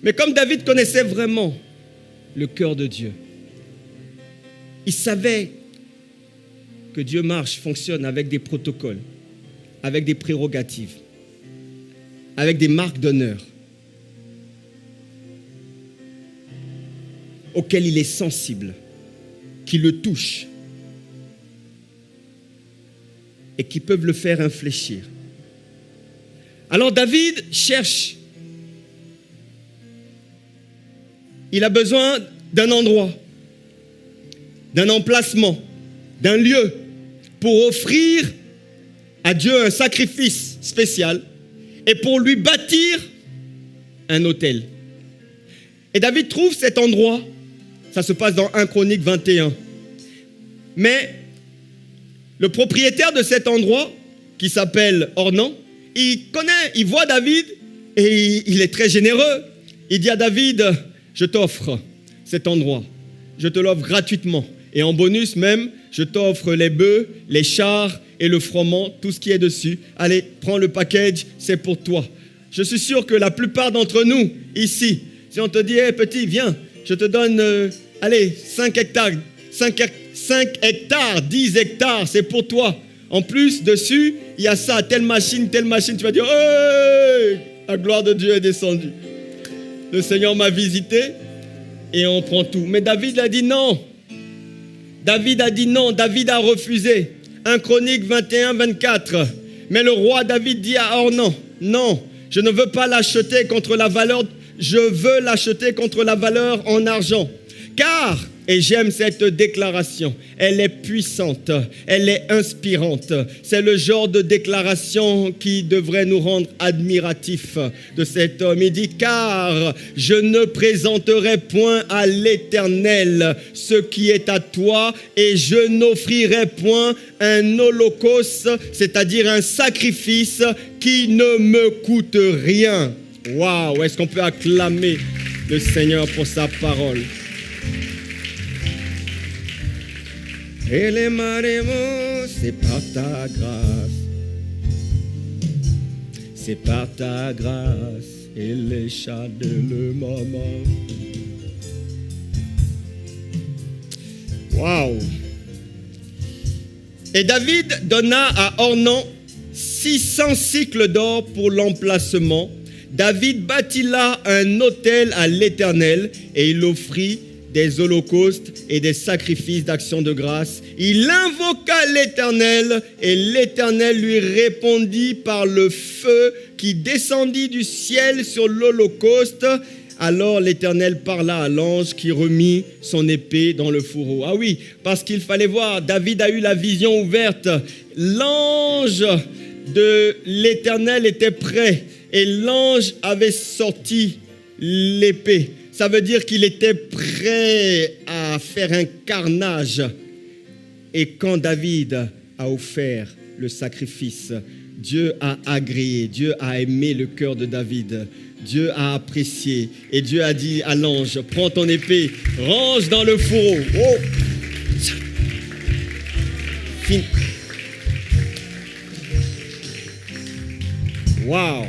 Mais comme David connaissait vraiment le cœur de Dieu, il savait que Dieu fonctionne avec des protocoles, avec des prérogatives, avec des marques d'honneur auxquelles il est sensible, qui le touchent et qui peuvent le faire infléchir. Alors David cherche. Il a besoin d'un endroit, d'un emplacement, d'un lieu pour offrir à Dieu un sacrifice spécial et pour lui bâtir un autel. Et David trouve cet endroit, ça se passe dans 1 Chronique 21. Mais le propriétaire de cet endroit, qui s'appelle Ornan, il voit David et il est très généreux. Il dit à David, je t'offre cet endroit, je te l'offre gratuitement. Et en bonus même, je t'offre les bœufs, les chars et le froment, tout ce qui est dessus. Allez, prends le package, c'est pour toi. Je suis sûr que la plupart d'entre nous, ici, si on te dit, hey, petit, viens, je te donne, 5 hectares, 10 hectares, c'est pour toi. En plus, dessus, il y a ça, telle machine, tu vas dire, hey, la gloire de Dieu est descendue. Le Seigneur m'a visité et on prend tout. Mais David a dit non. David a dit non, David a refusé. 1 Chronique 21, 24. Mais le roi David dit à Ornan, non, je ne veux pas l'acheter contre la valeur, je veux l'acheter contre la valeur en argent. Car, et j'aime cette déclaration, elle est puissante, elle est inspirante. C'est le genre de déclaration qui devrait nous rendre admiratifs de cet homme. Il dit, car je ne présenterai point à l'Éternel ce qui est à toi et je n'offrirai point un holocauste, c'est-à-dire un sacrifice qui ne me coûte rien. Waouh, est-ce qu'on peut acclamer le Seigneur pour sa parole? Et les marémots, c'est par ta grâce. C'est par ta grâce. Et les chats de le moment. Waouh! Et David donna à Ornan 600 cycles d'or pour l'emplacement. David bâtit là un autel à l'Éternel et il offrit des holocaustes et des sacrifices d'action de grâce. Il invoqua l'Éternel et l'Éternel lui répondit par le feu qui descendit du ciel sur l'holocauste. Alors l'Éternel parla à l'ange qui remit son épée dans le fourreau. Ah oui, parce qu'il fallait voir, David a eu la vision ouverte. L'ange de l'Éternel était prêt et l'ange avait sorti l'épée. Ça veut dire qu'il était prêt à faire un carnage. Et quand David a offert le sacrifice, Dieu a agréé, Dieu a aimé le cœur de David. Dieu a apprécié et Dieu a dit à l'ange, prends ton épée, range dans le fourreau. Oh. Wow.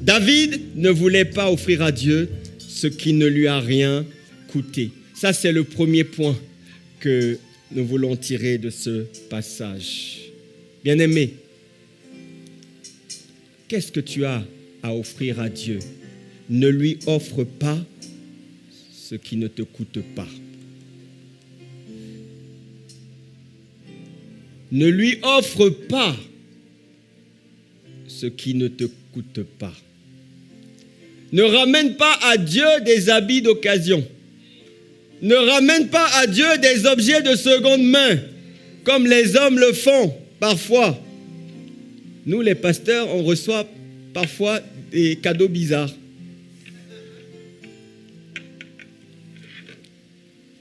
David ne voulait pas offrir à Dieu ce qui ne lui a rien coûté. Ça, c'est le premier point que nous voulons tirer de ce passage. Bien-aimé, qu'est-ce que tu as à offrir à Dieu? Ne lui offre pas ce qui ne te coûte pas. Ne lui offre pas ce qui ne te coûte pas. Ne ramène pas à Dieu des habits d'occasion. Ne ramène pas à Dieu des objets de seconde main, comme les hommes le font parfois. Nous, les pasteurs, on reçoit parfois des cadeaux bizarres.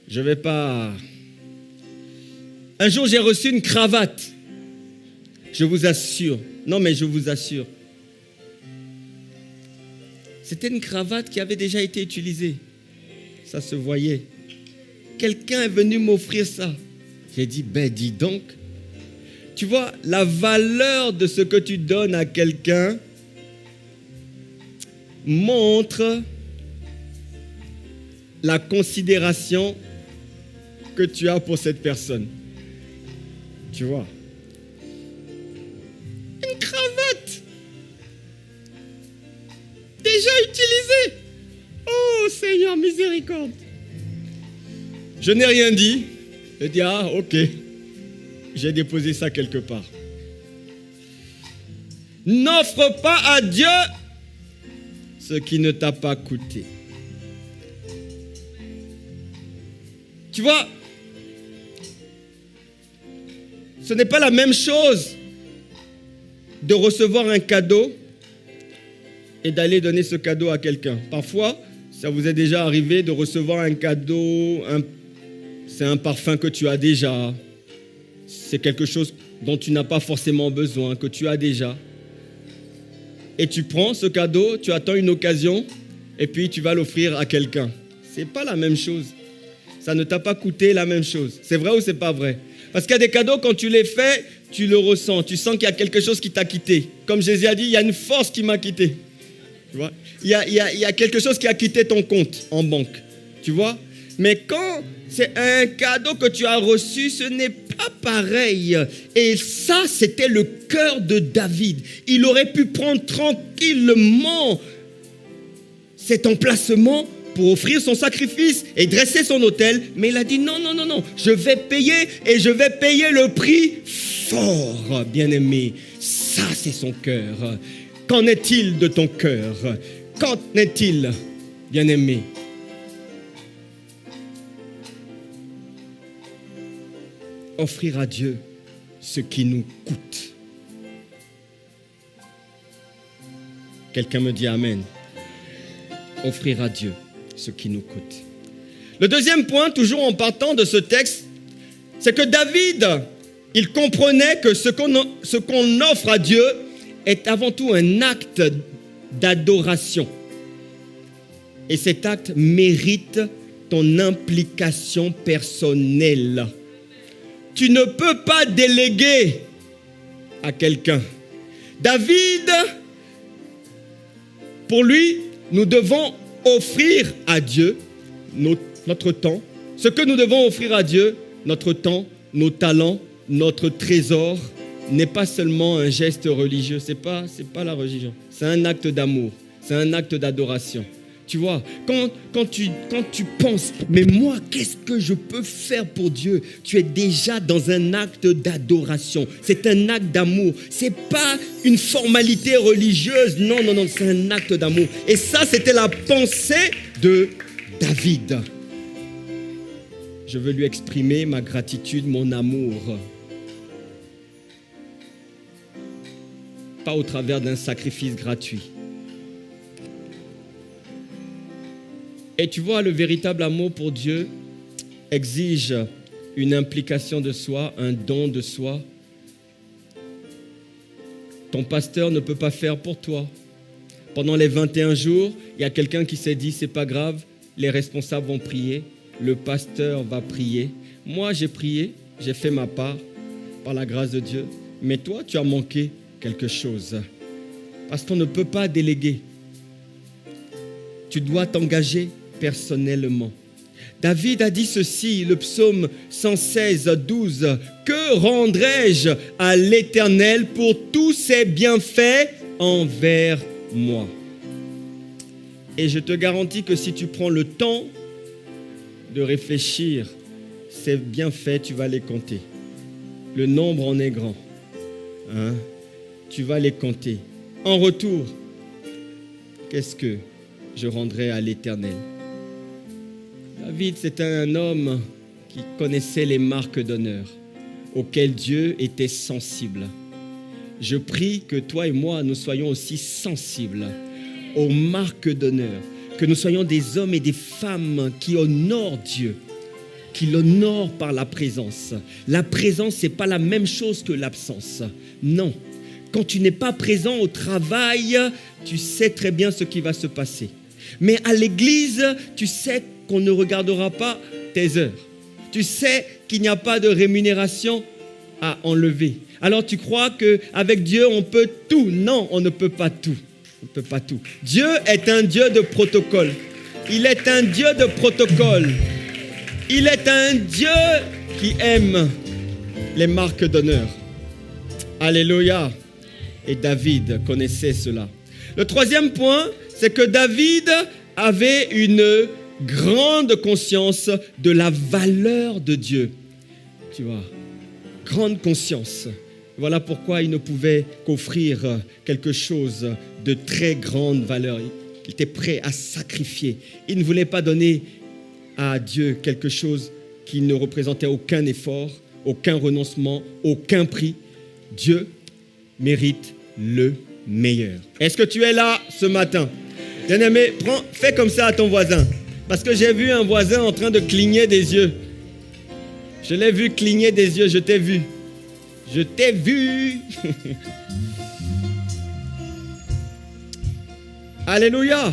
Je ne vais pas... Un jour, j'ai reçu une cravate. Je vous assure. Non, mais je vous assure. C'était une cravate qui avait déjà été utilisée. Ça se voyait. Quelqu'un est venu m'offrir ça. J'ai dit, ben dis donc. Tu vois, la valeur de ce que tu donnes à quelqu'un montre la considération que tu as pour cette personne. Tu vois. Une cravate déjà utilisée. Oh Seigneur, miséricorde. Je n'ai rien dit. J'ai dit, ah ok. J'ai déposé ça quelque part. N'offre pas à Dieu ce qui ne t'a pas coûté. Tu vois, ce n'est pas la même chose de recevoir un cadeau et d'aller donner ce cadeau à quelqu'un. Parfois, ça vous est déjà arrivé de recevoir un cadeau, c'est un parfum que tu as déjà, c'est quelque chose dont tu n'as pas forcément besoin, que tu as déjà. Et tu prends ce cadeau, tu attends une occasion et puis tu vas l'offrir à quelqu'un. Ce n'est pas la même chose. Ça ne t'a pas coûté la même chose. C'est vrai ou c'est pas vrai? Parce qu'il y a des cadeaux, quand tu les fais, tu le ressens. Tu sens qu'il y a quelque chose qui t'a quitté. Comme Jésus a dit, il y a une force qui m'a quitté. Tu vois? Il y a quelque chose qui a quitté ton compte en banque. Tu vois? Mais quand c'est un cadeau que tu as reçu, ce n'est pas pareil. Et ça, c'était le cœur de David. Il aurait pu prendre tranquillement cet emplacement pour offrir son sacrifice et dresser son autel. Mais il a dit non, non, non, non. Je vais payer et je vais payer le prix fort, bien-aimé. Ça, c'est son cœur. Qu'en est-il de ton cœur? Qu'en est-il, bien-aimé? Offrir à Dieu ce qui nous coûte. Quelqu'un me dit amen. Offrir à Dieu ce qui nous coûte. Le deuxième point, toujours en partant de ce texte, c'est que David, il comprenait que ce qu'on offre à Dieu est avant tout un acte d'adoration. Et cet acte mérite ton implication personnelle. Tu ne peux pas déléguer à quelqu'un. David, pour lui, nous devons offrir à Dieu notre temps, Ce que nous devons offrir à Dieu, notre temps, nos talents, notre trésor, n'est pas seulement un geste religieux. C'est pas la religion. C'est un acte d'amour. C'est un acte d'adoration. Tu vois, quand tu penses, mais moi, qu'est-ce que je peux faire pour Dieu? Tu es déjà dans un acte d'adoration. C'est un acte d'amour. C'est pas une formalité religieuse. Non, c'est un acte d'amour. Et ça, c'était la pensée de David. Je veux lui exprimer ma gratitude, mon amour. Pas au travers d'un sacrifice gratuit. Et tu vois, le véritable amour pour Dieu exige une implication de soi, un don de soi. Ton pasteur ne peut pas faire pour toi. Pendant les 21 jours, il y a quelqu'un qui s'est dit, c'est pas grave, les responsables vont prier, le pasteur va prier. Moi, j'ai prié, j'ai fait ma part par la grâce de Dieu. Mais toi, tu as manqué quelque chose. Parce qu'on ne peut pas déléguer. Tu dois t'engager personnellement. David a dit ceci, le psaume 116, 12. « Que rendrai-je à l'Éternel pour tous ses bienfaits envers moi ?» Et je te garantis que si tu prends le temps de réfléchir, ces bienfaits, tu vas les compter. Le nombre en est grand. Tu vas les compter. En retour, qu'est-ce que je rendrai à l'Éternel? David, c'était un homme qui connaissait les marques d'honneur auxquelles Dieu était sensible. Je prie que toi et moi, nous soyons aussi sensibles aux marques d'honneur, que nous soyons des hommes et des femmes qui honorent Dieu, qui l'honorent par la présence. La présence, ce n'est pas la même chose que l'absence. Non. Quand tu n'es pas présent au travail, tu sais très bien ce qui va se passer. Mais à l'église, tu sais qu'on ne regardera pas tes heures. Tu sais qu'il n'y a pas de rémunération à enlever. Alors tu crois qu'avec Dieu, on peut tout. Non, on ne peut pas tout. On ne peut pas tout. Dieu est un Dieu de protocole. Il est un Dieu de protocole. Il est un Dieu qui aime les marques d'honneur. Alléluia. Et David connaissait cela. Le troisième point, c'est que David avait une grande conscience de la valeur de Dieu. Tu vois, grande conscience. Voilà pourquoi il ne pouvait qu'offrir quelque chose de très grande valeur. Il était prêt à sacrifier. Il ne voulait pas donner à Dieu quelque chose qui ne représentait aucun effort, aucun renoncement, aucun prix. Dieu mérite le meilleur. Est-ce que tu es là ce matin? Bien-aimé, fais comme ça à ton voisin. Parce que j'ai vu un voisin en train de cligner des yeux. Je l'ai vu cligner des yeux, je t'ai vu. Je t'ai vu. Alléluia.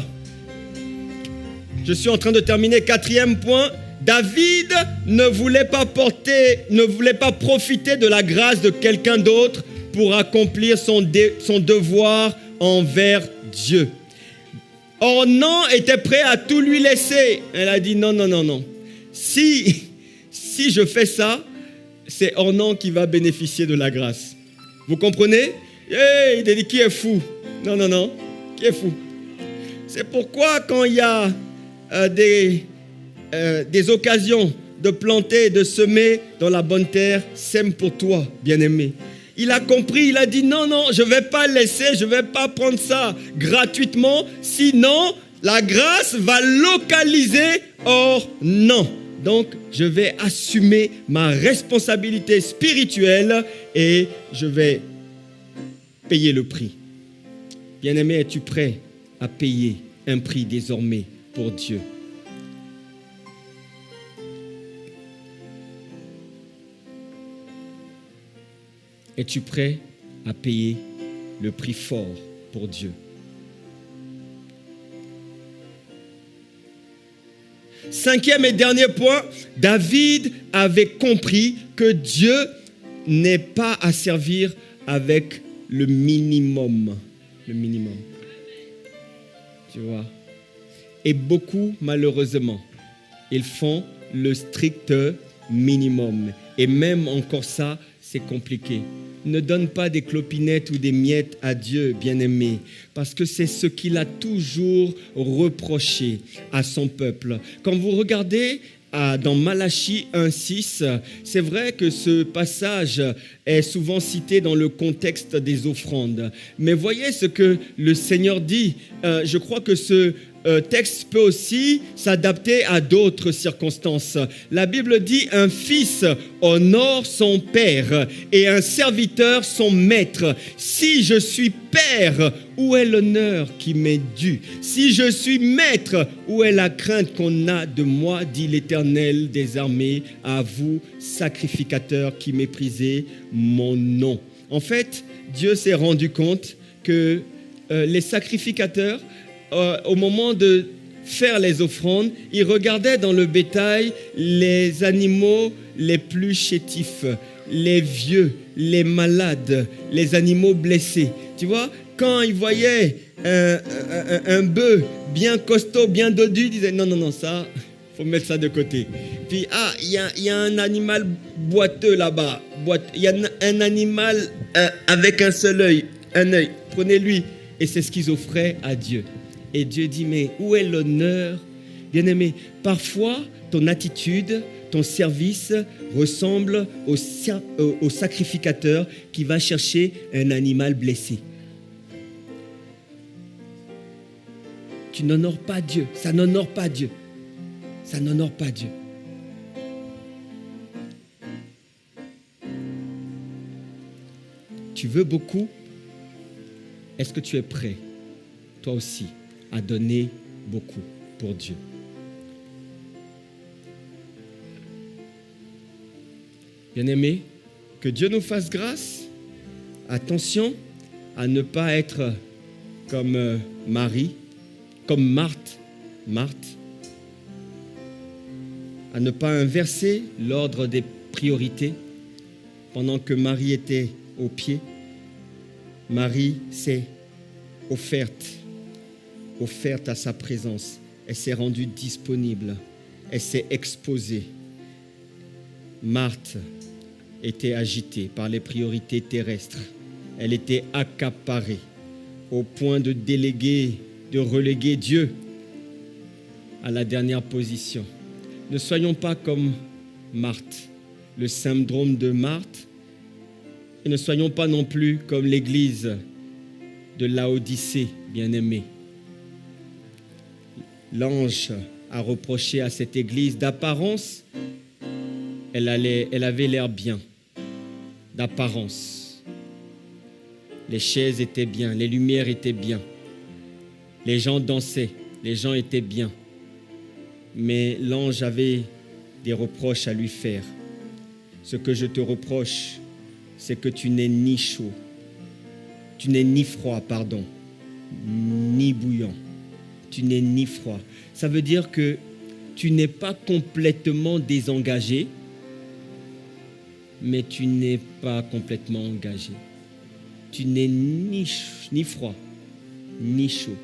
Je suis en train de terminer. Quatrième point. David ne voulait pas profiter de la grâce de quelqu'un d'autre pour accomplir son devoir envers Dieu. Ornan était prêt à tout lui laisser. Elle a dit non. Si je fais ça, c'est Ornan qui va bénéficier de la grâce. Vous comprenez? Il a dit qui est fou? Non. Qui est fou? C'est pourquoi quand il y a des occasions de planter, de semer dans la bonne terre, sème pour toi, bien-aimé. Il a compris, il a dit non, je ne vais pas laisser, je ne vais pas prendre ça gratuitement, sinon la grâce va localiser. Or, non. Donc, je vais assumer ma responsabilité spirituelle et je vais payer le prix. Bien-aimé, es-tu prêt à payer un prix désormais pour Dieu? Es-tu prêt à payer le prix fort pour Dieu? Cinquième et dernier point, David avait compris que Dieu n'est pas à servir avec le minimum. Le minimum. Tu vois? Et beaucoup, malheureusement, ils font le strict minimum. Et même encore ça, c'est compliqué. Ne donne pas des clopinettes ou des miettes à Dieu, bien-aimé, parce que c'est ce qu'il a toujours reproché à son peuple. Quand vous regardez dans Malachie 1,6, c'est vrai que ce passage est souvent cité dans le contexte des offrandes. Mais voyez ce que le Seigneur dit. Je crois que ce texte peut aussi s'adapter à d'autres circonstances. La Bible dit: un fils honore son père et un serviteur son maître. Si je suis père, où est l'honneur qui m'est dû? Si je suis maître, où est la crainte qu'on a de moi, dit l'Éternel des armées, à vous, sacrificateurs qui méprisez mon nom. En fait, Dieu s'est rendu compte que les sacrificateurs, au moment de faire les offrandes, ils regardaient dans le bétail les animaux les plus chétifs, les vieux, les malades, les animaux blessés. Tu vois, quand ils voyaient un bœuf bien costaud, bien dodu, ils disaient non, ça, faut mettre ça de côté. Puis, il y a un animal boiteux là-bas, il y a un animal avec un seul œil, prenez-lui. Et c'est ce qu'ils offraient à Dieu. Et Dieu dit: mais où est l'honneur? Bien-aimé, parfois, ton attitude, ton service ressemble au sacrificateur qui va chercher un animal blessé. Tu n'honores pas Dieu. Ça n'honore pas Dieu. Ça n'honore pas Dieu. Tu veux beaucoup? Est-ce que tu es prêt, toi aussi, à donner beaucoup pour Dieu? Bien-aimés, que Dieu nous fasse grâce. Attention à ne pas être comme Marie, comme Marthe, à ne pas inverser l'ordre des priorités. Pendant que Marie était au pied, Marie s'est offerte à sa présence. Elle s'est rendue disponible. Elle s'est exposée. Marthe était agitée par les priorités terrestres. Elle était accaparée au point de reléguer Dieu à la dernière position. Ne soyons pas comme Marthe, le syndrome de Marthe, et ne soyons pas non plus comme l'église de Laodicée, bien-aimée. L'ange a reproché à cette église d'apparence, elle avait l'air bien, d'apparence. Les chaises étaient bien, les lumières étaient bien, les gens dansaient, les gens étaient bien. Mais l'ange avait des reproches à lui faire. Ce que je te reproche, c'est que tu n'es ni chaud, tu n'es ni froid, ni bouillant. Tu n'es ni froid. Ça veut dire que tu n'es pas complètement désengagé, mais tu n'es pas complètement engagé. Tu n'es ni froid, ni chaud.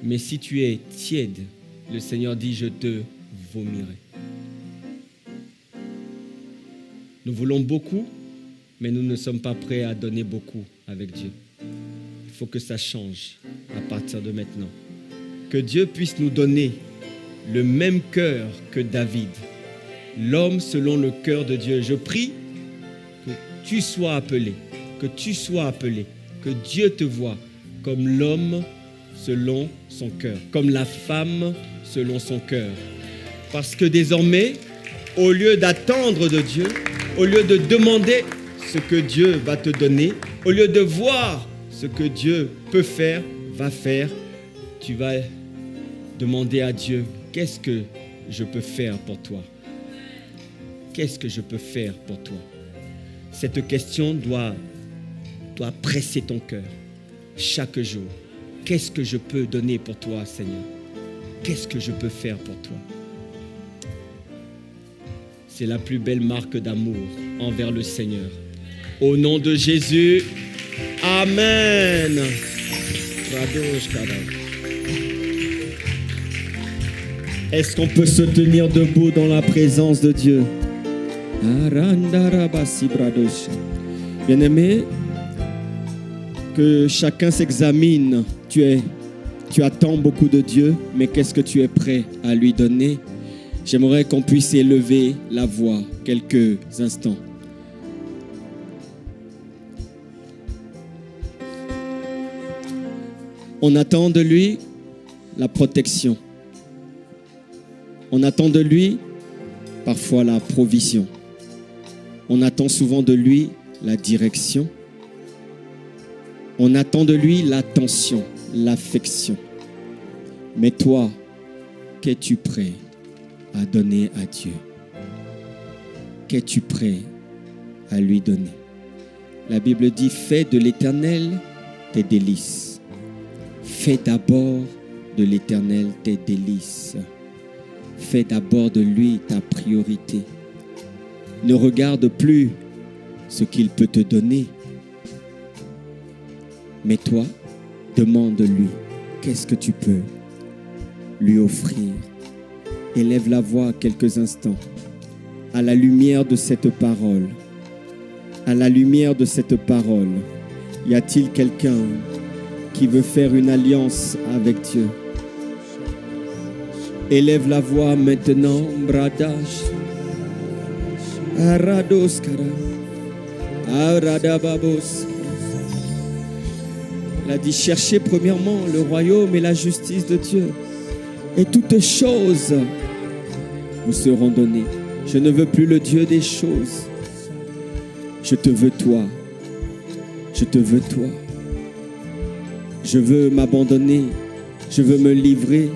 Mais si tu es tiède, le Seigneur dit: je te vomirai. Nous voulons beaucoup, mais nous ne sommes pas prêts à donner beaucoup avec Dieu. Il faut que ça change à partir de maintenant. Que Dieu puisse nous donner le même cœur que David, l'homme selon le cœur de Dieu. Je prie que tu sois appelé, que Dieu te voie comme l'homme selon son cœur, comme la femme selon son cœur. Parce que désormais, au lieu d'attendre de Dieu, au lieu de demander ce que Dieu va te donner, au lieu de voir ce que Dieu peut faire, va faire, tu vas demander à Dieu: qu'est-ce que je peux faire pour toi? Qu'est-ce que je peux faire pour toi? Cette question doit presser ton cœur chaque jour. Qu'est-ce que je peux donner pour toi, Seigneur? Qu'est-ce que je peux faire pour toi? C'est la plus belle marque d'amour envers le Seigneur. Au nom de Jésus, Amen. Est-ce qu'on peut se tenir debout dans la présence de Dieu? Bien-aimé, que chacun s'examine. Tu attends beaucoup de Dieu, mais qu'est-ce que tu es prêt à lui donner? J'aimerais qu'on puisse élever la voix quelques instants. On attend de lui la protection. On attend de lui parfois la provision. On attend souvent de lui la direction. On attend de lui l'attention, l'affection. Mais toi, qu'es-tu prêt à donner à Dieu? Qu'es-tu prêt à lui donner? La Bible dit, fais de l'Éternel tes délices. Fais d'abord de l'Éternel tes délices. Fais d'abord de lui ta priorité. Ne regarde plus ce qu'il peut te donner. Mais toi, demande-lui, qu'est-ce que tu peux lui offrir? Élève la voix quelques instants. À la lumière de cette parole, à la lumière de cette parole, y a-t-il quelqu'un qui veut faire une alliance avec Dieu? Élève la voix maintenant, bradash. Arados kara. Aradababos. Il a dit, cherchez premièrement le royaume et la justice de Dieu, et toutes choses vous seront données. Je ne veux plus le Dieu des choses. Je te veux toi. Je te veux toi. Je veux m'abandonner. Je veux me livrer.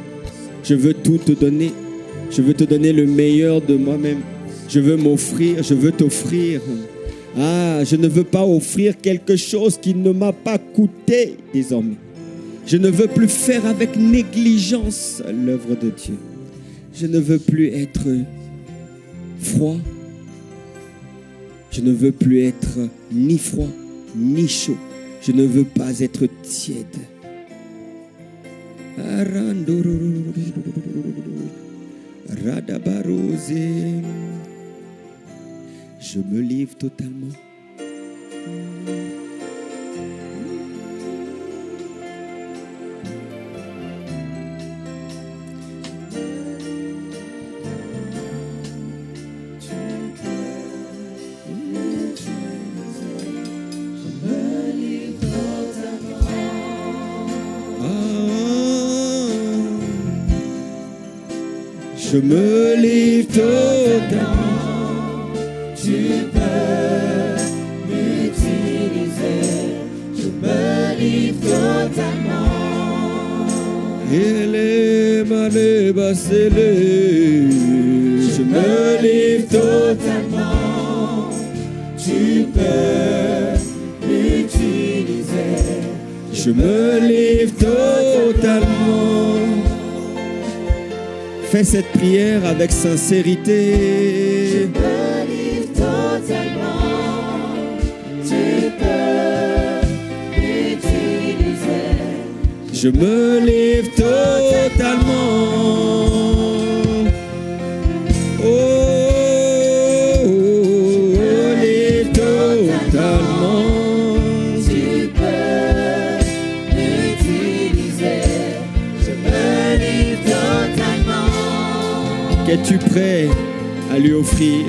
Je veux tout te donner. Je veux te donner le meilleur de moi-même. Je veux m'offrir. Je veux t'offrir. Ah, je ne veux pas offrir quelque chose qui ne m'a pas coûté désormais. Je ne veux plus faire avec négligence l'œuvre de Dieu. Je ne veux plus être froid. Je ne veux plus être ni froid, ni chaud. Je ne veux pas être tiède. Je me livre totalement. Je me livre totalement. Tu peux m'utiliser. Je me livre totalement. Je me livre totalement. Tu peux m'utiliser. Je me livre totalement. Fais cette prière avec sincérité. Je me livre totalement. Tu peux m'utiliser. Je me livre totalement. Oh, livre totalement. Tu peux m'utiliser. Je me livre totalement. Qu'es-tu prêt à lui offrir?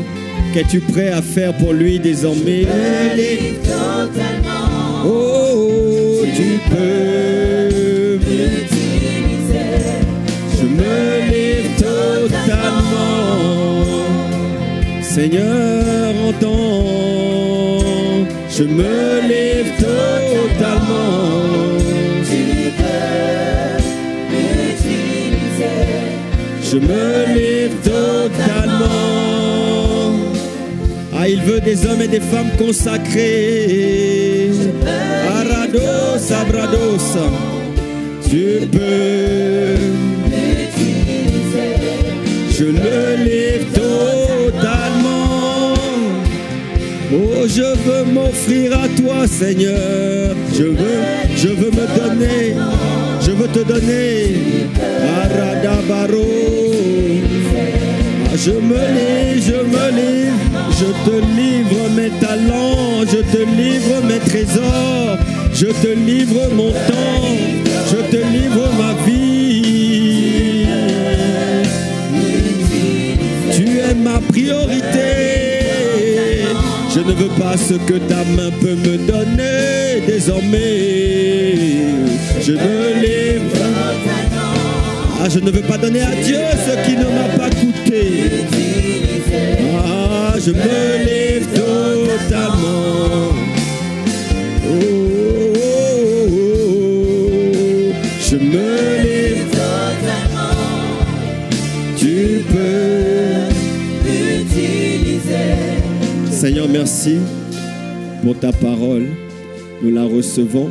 Qu'es-tu prêt à faire pour lui désormais? Je me livre totalement. Oh, tu peux m'utiliser. Je me livre totalement. Seigneur, entends. Je me livre totalement. Tu peux m'utiliser. Je me livre totalement. Ah, il veut des hommes et des femmes consacrés. Arados, abrados. Tu peux m'utiliser. Je le livre totalement. Oh, je veux m'offrir à toi, Seigneur. Je veux me donner. Je veux te donner. Aradabaro. je me livre, je te livre mes talents, je te livre mes trésors, je te livre mon temps, je te livre ma vie. Tu es ma priorité, je ne veux pas ce que ta main peut me donner désormais, je me livre. Ah, je ne veux pas donner à Dieu ce qui ne m'a pas coûté. Ah, je me lève totalement. Oh, oh, oh, oh. Je me lève totalement. Tu peux l'utiliser. Seigneur, merci pour ta parole. Nous la recevons.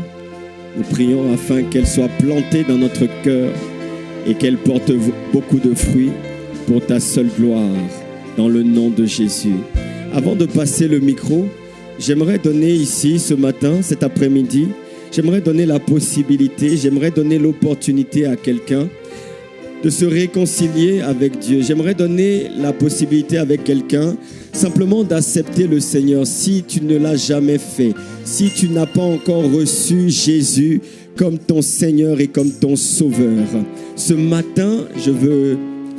Nous prions afin qu'elle soit plantée dans notre cœur et qu'elle porte beaucoup de fruits pour ta seule gloire, dans le nom de Jésus. Avant de passer le micro, j'aimerais donner ici, ce matin, cet après-midi, j'aimerais donner la possibilité, j'aimerais donner l'opportunité à quelqu'un de se réconcilier avec Dieu. J'aimerais donner la possibilité avec quelqu'un simplement d'accepter le Seigneur. Si tu ne l'as jamais fait, si tu n'as pas encore reçu Jésus comme ton Seigneur et comme ton Sauveur, ce matin, je veux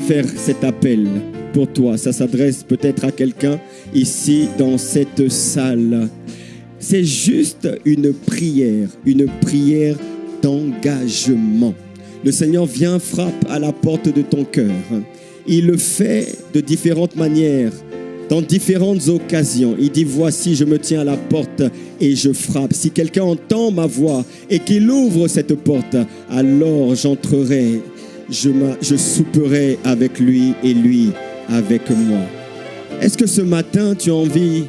faire cet appel pour toi. Ça s'adresse peut-être à quelqu'un ici dans cette salle. C'est juste une prière d'engagement. Le Seigneur vient, frappe à la porte de ton cœur. Il le fait de différentes manières, dans différentes occasions. Il dit, voici, je me tiens à la porte et je frappe. Si quelqu'un entend ma voix et qu'il ouvre cette porte, alors j'entrerai, je souperai avec lui et lui avec moi. Est-ce que ce matin, tu as envie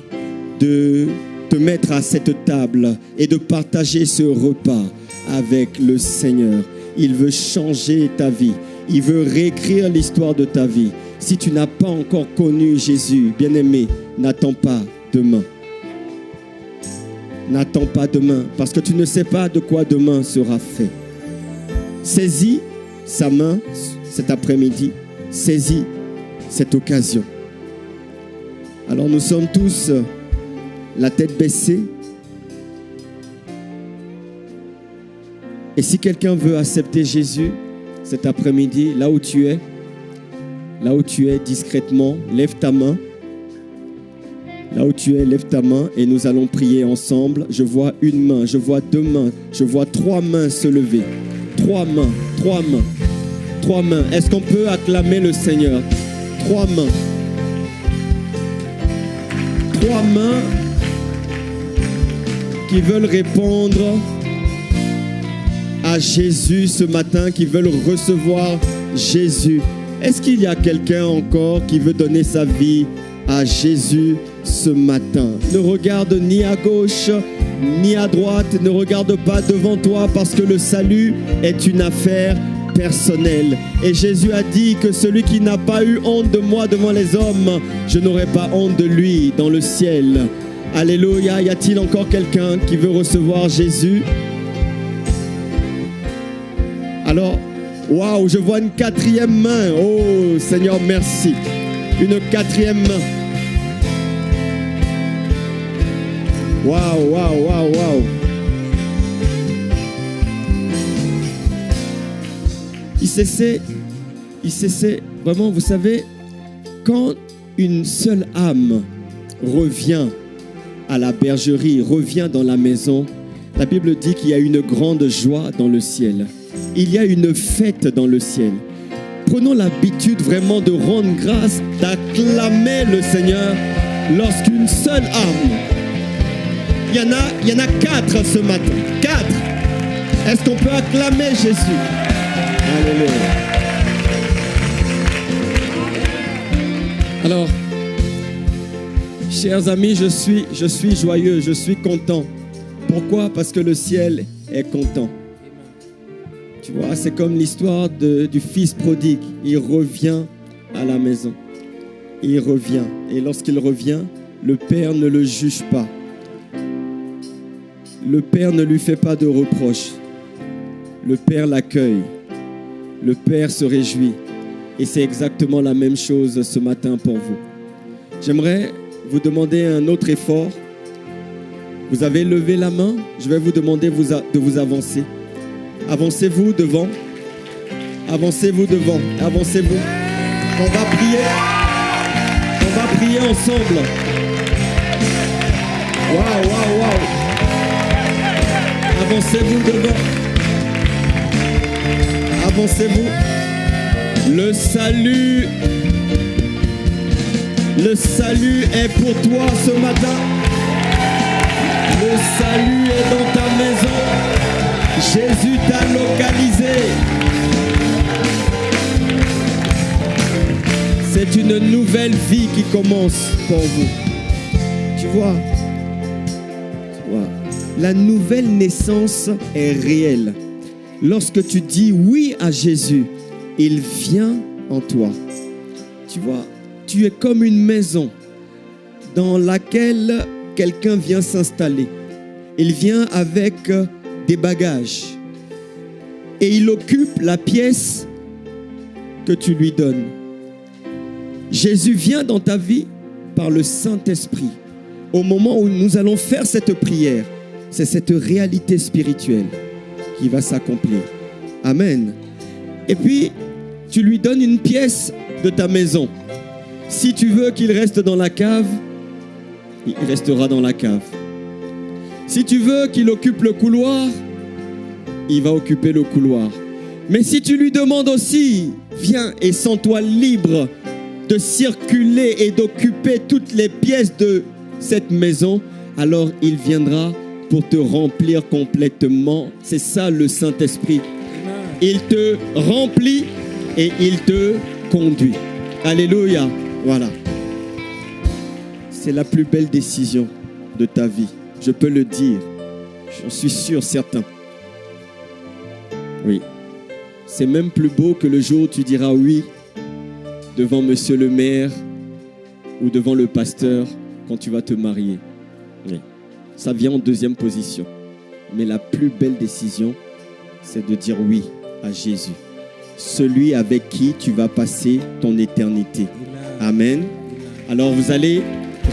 de te mettre à cette table et de partager ce repas avec le Seigneur? Il veut changer ta vie. Il veut réécrire l'histoire de ta vie. Si tu n'as pas encore connu Jésus, bien-aimé, n'attends pas demain. N'attends pas demain, parce que tu ne sais pas de quoi demain sera fait. Saisis sa main cet après-midi. Saisis cette occasion. Alors nous sommes tous la tête baissée. Et si quelqu'un veut accepter Jésus cet après-midi, là où tu es discrètement, lève ta main. Là où tu es, lève ta main et nous allons prier ensemble. Je vois une main, je vois deux mains, je vois trois mains se lever. Trois mains. Est-ce qu'on peut acclamer le Seigneur? Trois mains. Trois mains qui veulent répondre à Jésus ce matin, qui veulent recevoir Jésus. Est-ce qu'il y a quelqu'un encore qui veut donner sa vie à Jésus ce matin? Ne regarde ni à gauche ni à droite, ne regarde pas devant toi, parce que le salut est une affaire personnelle. Et Jésus a dit que celui qui n'a pas eu honte de moi devant les hommes, je n'aurai pas honte de lui dans le ciel. Alléluia. Y a-t-il encore quelqu'un qui veut recevoir Jésus? Alors, waouh, je vois une quatrième main. Oh Seigneur, merci. Une quatrième main. Waouh. Il s'essaie, vraiment, vous savez, quand une seule âme revient à la bergerie, revient dans la maison, la Bible dit qu'il y a une grande joie dans le ciel. Il y a une fête dans le ciel. Prenons l'habitude vraiment de rendre grâce, d'acclamer le Seigneur lorsqu'une seule âme. Il y en a 4 ce matin. 4. Est-ce qu'on peut acclamer Jésus? Alléluia. Alors, chers amis, je suis joyeux, je suis content. Pourquoi? Parce que le ciel est content. Tu vois, c'est comme l'histoire du fils prodigue. Il revient à la maison. Il revient. Et lorsqu'il revient, le père ne le juge pas. Le père ne lui fait pas de reproches. Le père l'accueille. Le père se réjouit. Et c'est exactement la même chose ce matin pour vous. J'aimerais vous demander un autre effort. Vous avez levé la main. Je vais vous demander de vous avancer. Avancez-vous devant. Avancez-vous devant. Avancez-vous. On va prier. On va prier ensemble. Waouh, waouh, waouh. Avancez-vous devant. Avancez-vous. Le salut est pour toi ce matin. Le salut est dans ta maison. Jésus t'a localisé. C'est une nouvelle vie qui commence pour vous. Tu vois, la nouvelle naissance est réelle. Lorsque tu dis oui à Jésus, il vient en toi. Tu vois, tu es comme une maison dans laquelle quelqu'un vient s'installer. Il vient avec des bagages et il occupe la pièce que tu lui donnes. Jésus vient dans ta vie par le Saint-Esprit. Au moment où nous allons faire cette prière, c'est cette réalité spirituelle qui va s'accomplir. Amen. Et puis, tu lui donnes une pièce de ta maison. Si tu veux qu'il reste dans la cave, il restera dans la cave. Si tu veux qu'il occupe le couloir, il va occuper le couloir. Mais si tu lui demandes aussi, viens et sens-toi libre de circuler et d'occuper toutes les pièces de cette maison, alors il viendra pour te remplir complètement. C'est ça le Saint-Esprit. Il te remplit et il te conduit. Alléluia. Voilà. C'est la plus belle décision de ta vie. Je peux le dire. J'en suis sûr, certain. Oui. C'est même plus beau que le jour où tu diras oui devant monsieur le maire ou devant le pasteur quand tu vas te marier. Oui. Ça vient en deuxième position. Mais la plus belle décision, c'est de dire oui à Jésus. Celui avec qui tu vas passer ton éternité. Amen. Alors vous allez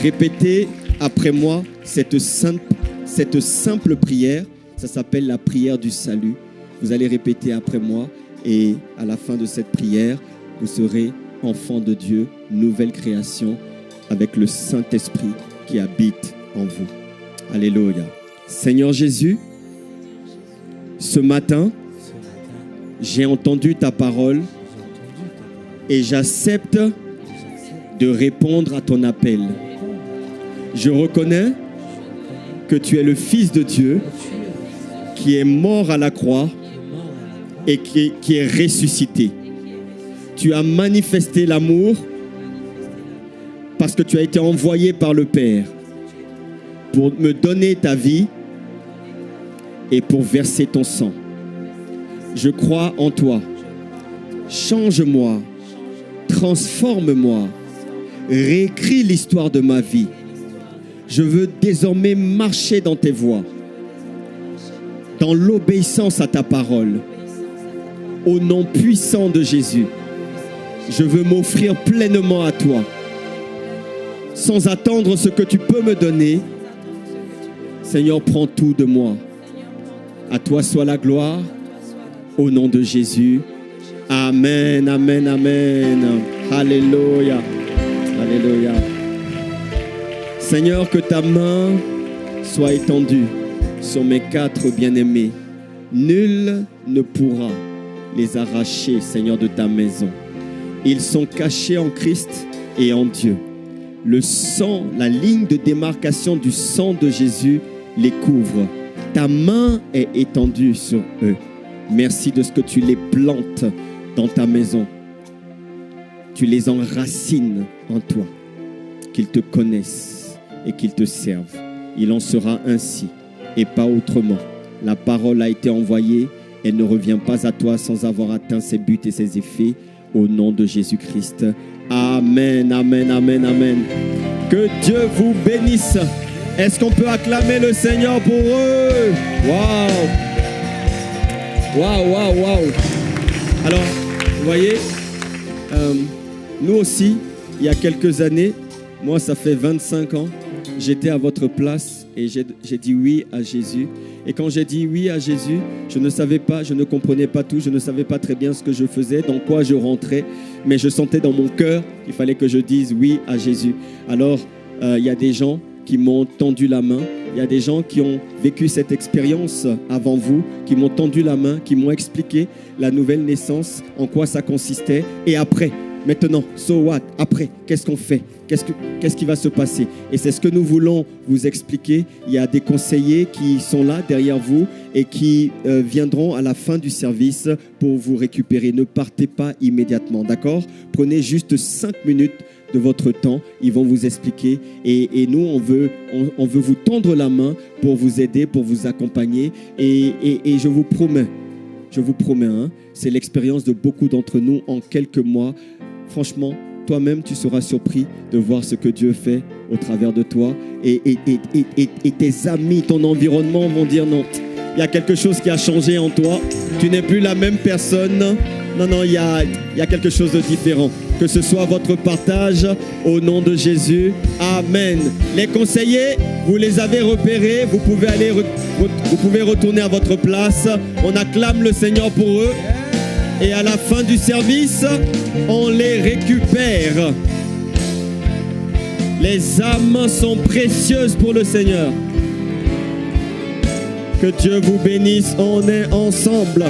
répéter après moi cette simple prière. Ça s'appelle la prière du salut. Vous allez répéter après moi et à la fin de cette prière, vous serez enfant de Dieu, nouvelle création avec le Saint-Esprit qui habite en vous. Alléluia. Seigneur Jésus, ce matin, j'ai entendu ta parole et j'accepte de répondre à ton appel. Je reconnais que tu es le Fils de Dieu qui est mort à la croix et qui est ressuscité. Tu as manifesté l'amour parce que tu as été envoyé par le Père pour me donner ta vie et pour verser ton sang. Je crois en toi. Change-moi, transforme-moi, réécris l'histoire de ma vie. Je veux désormais marcher dans tes voies, dans l'obéissance à ta parole. Au nom puissant de Jésus, je veux m'offrir pleinement à toi, sans attendre ce que tu peux me donner. Seigneur, prends tout de moi. À toi soit la gloire. Au nom de Jésus. Amen, amen, amen. Alléluia. Alléluia. Seigneur, que ta main soit étendue sur mes 4 bien-aimés. Nul ne pourra les arracher, Seigneur, de ta maison. Ils sont cachés en Christ et en Dieu. Le sang, la ligne de démarcation du sang de Jésus les couvre. Ta main est étendue sur eux. Merci de ce que tu les plantes dans ta maison. Tu les enracines en toi. Qu'ils te connaissent et qu'ils te servent. Il en sera ainsi et pas autrement. La parole a été envoyée. Elle ne revient pas à toi sans avoir atteint ses buts et ses effets. Au nom de Jésus-Christ. Amen, amen, amen, amen. Que Dieu vous bénisse. Est-ce qu'on peut acclamer le Seigneur pour eux? Waouh! Waouh, waouh, waouh! Alors, vous voyez, Nous aussi, il y a quelques années, moi ça fait 25 ans, j'étais à votre place et j'ai dit oui à Jésus. Et quand j'ai dit oui à Jésus, je ne savais pas, je ne comprenais pas tout, je ne savais pas très bien ce que je faisais, dans quoi je rentrais, mais je sentais dans mon cœur qu'il fallait que je dise oui à Jésus. Alors, il y a des gens qui m'ont tendu la main, il y a des gens qui ont vécu cette expérience avant vous, qui m'ont tendu la main, qui m'ont expliqué la nouvelle naissance, en quoi ça consistait, et après, maintenant, so what? Après, qu'est-ce qu'on fait? Qu'est-ce qui va se passer? Et c'est ce que nous voulons vous expliquer. Il y a des conseillers qui sont là derrière vous et qui viendront à la fin du service pour vous récupérer. Ne partez pas immédiatement, d'accord? Prenez juste 5 minutes de votre temps. Ils vont vous expliquer. Et nous, on veut vous tendre la main pour vous aider, pour vous accompagner. Et je vous promets, hein, c'est l'expérience de beaucoup d'entre nous en quelques mois. Franchement, toi-même, tu seras surpris de voir ce que Dieu fait au travers de toi. Et tes amis, ton environnement vont dire non, il y a quelque chose qui a changé en toi. Tu n'es plus la même personne. Non, il y a quelque chose de différent. Que ce soit votre partage, au nom de Jésus. Amen. Les conseillers, vous les avez repérés. Vous pouvez retourner à votre place. On acclame le Seigneur pour eux. Et à la fin du service, on les récupère. Les âmes sont précieuses pour le Seigneur. Que Dieu vous bénisse, on est ensemble.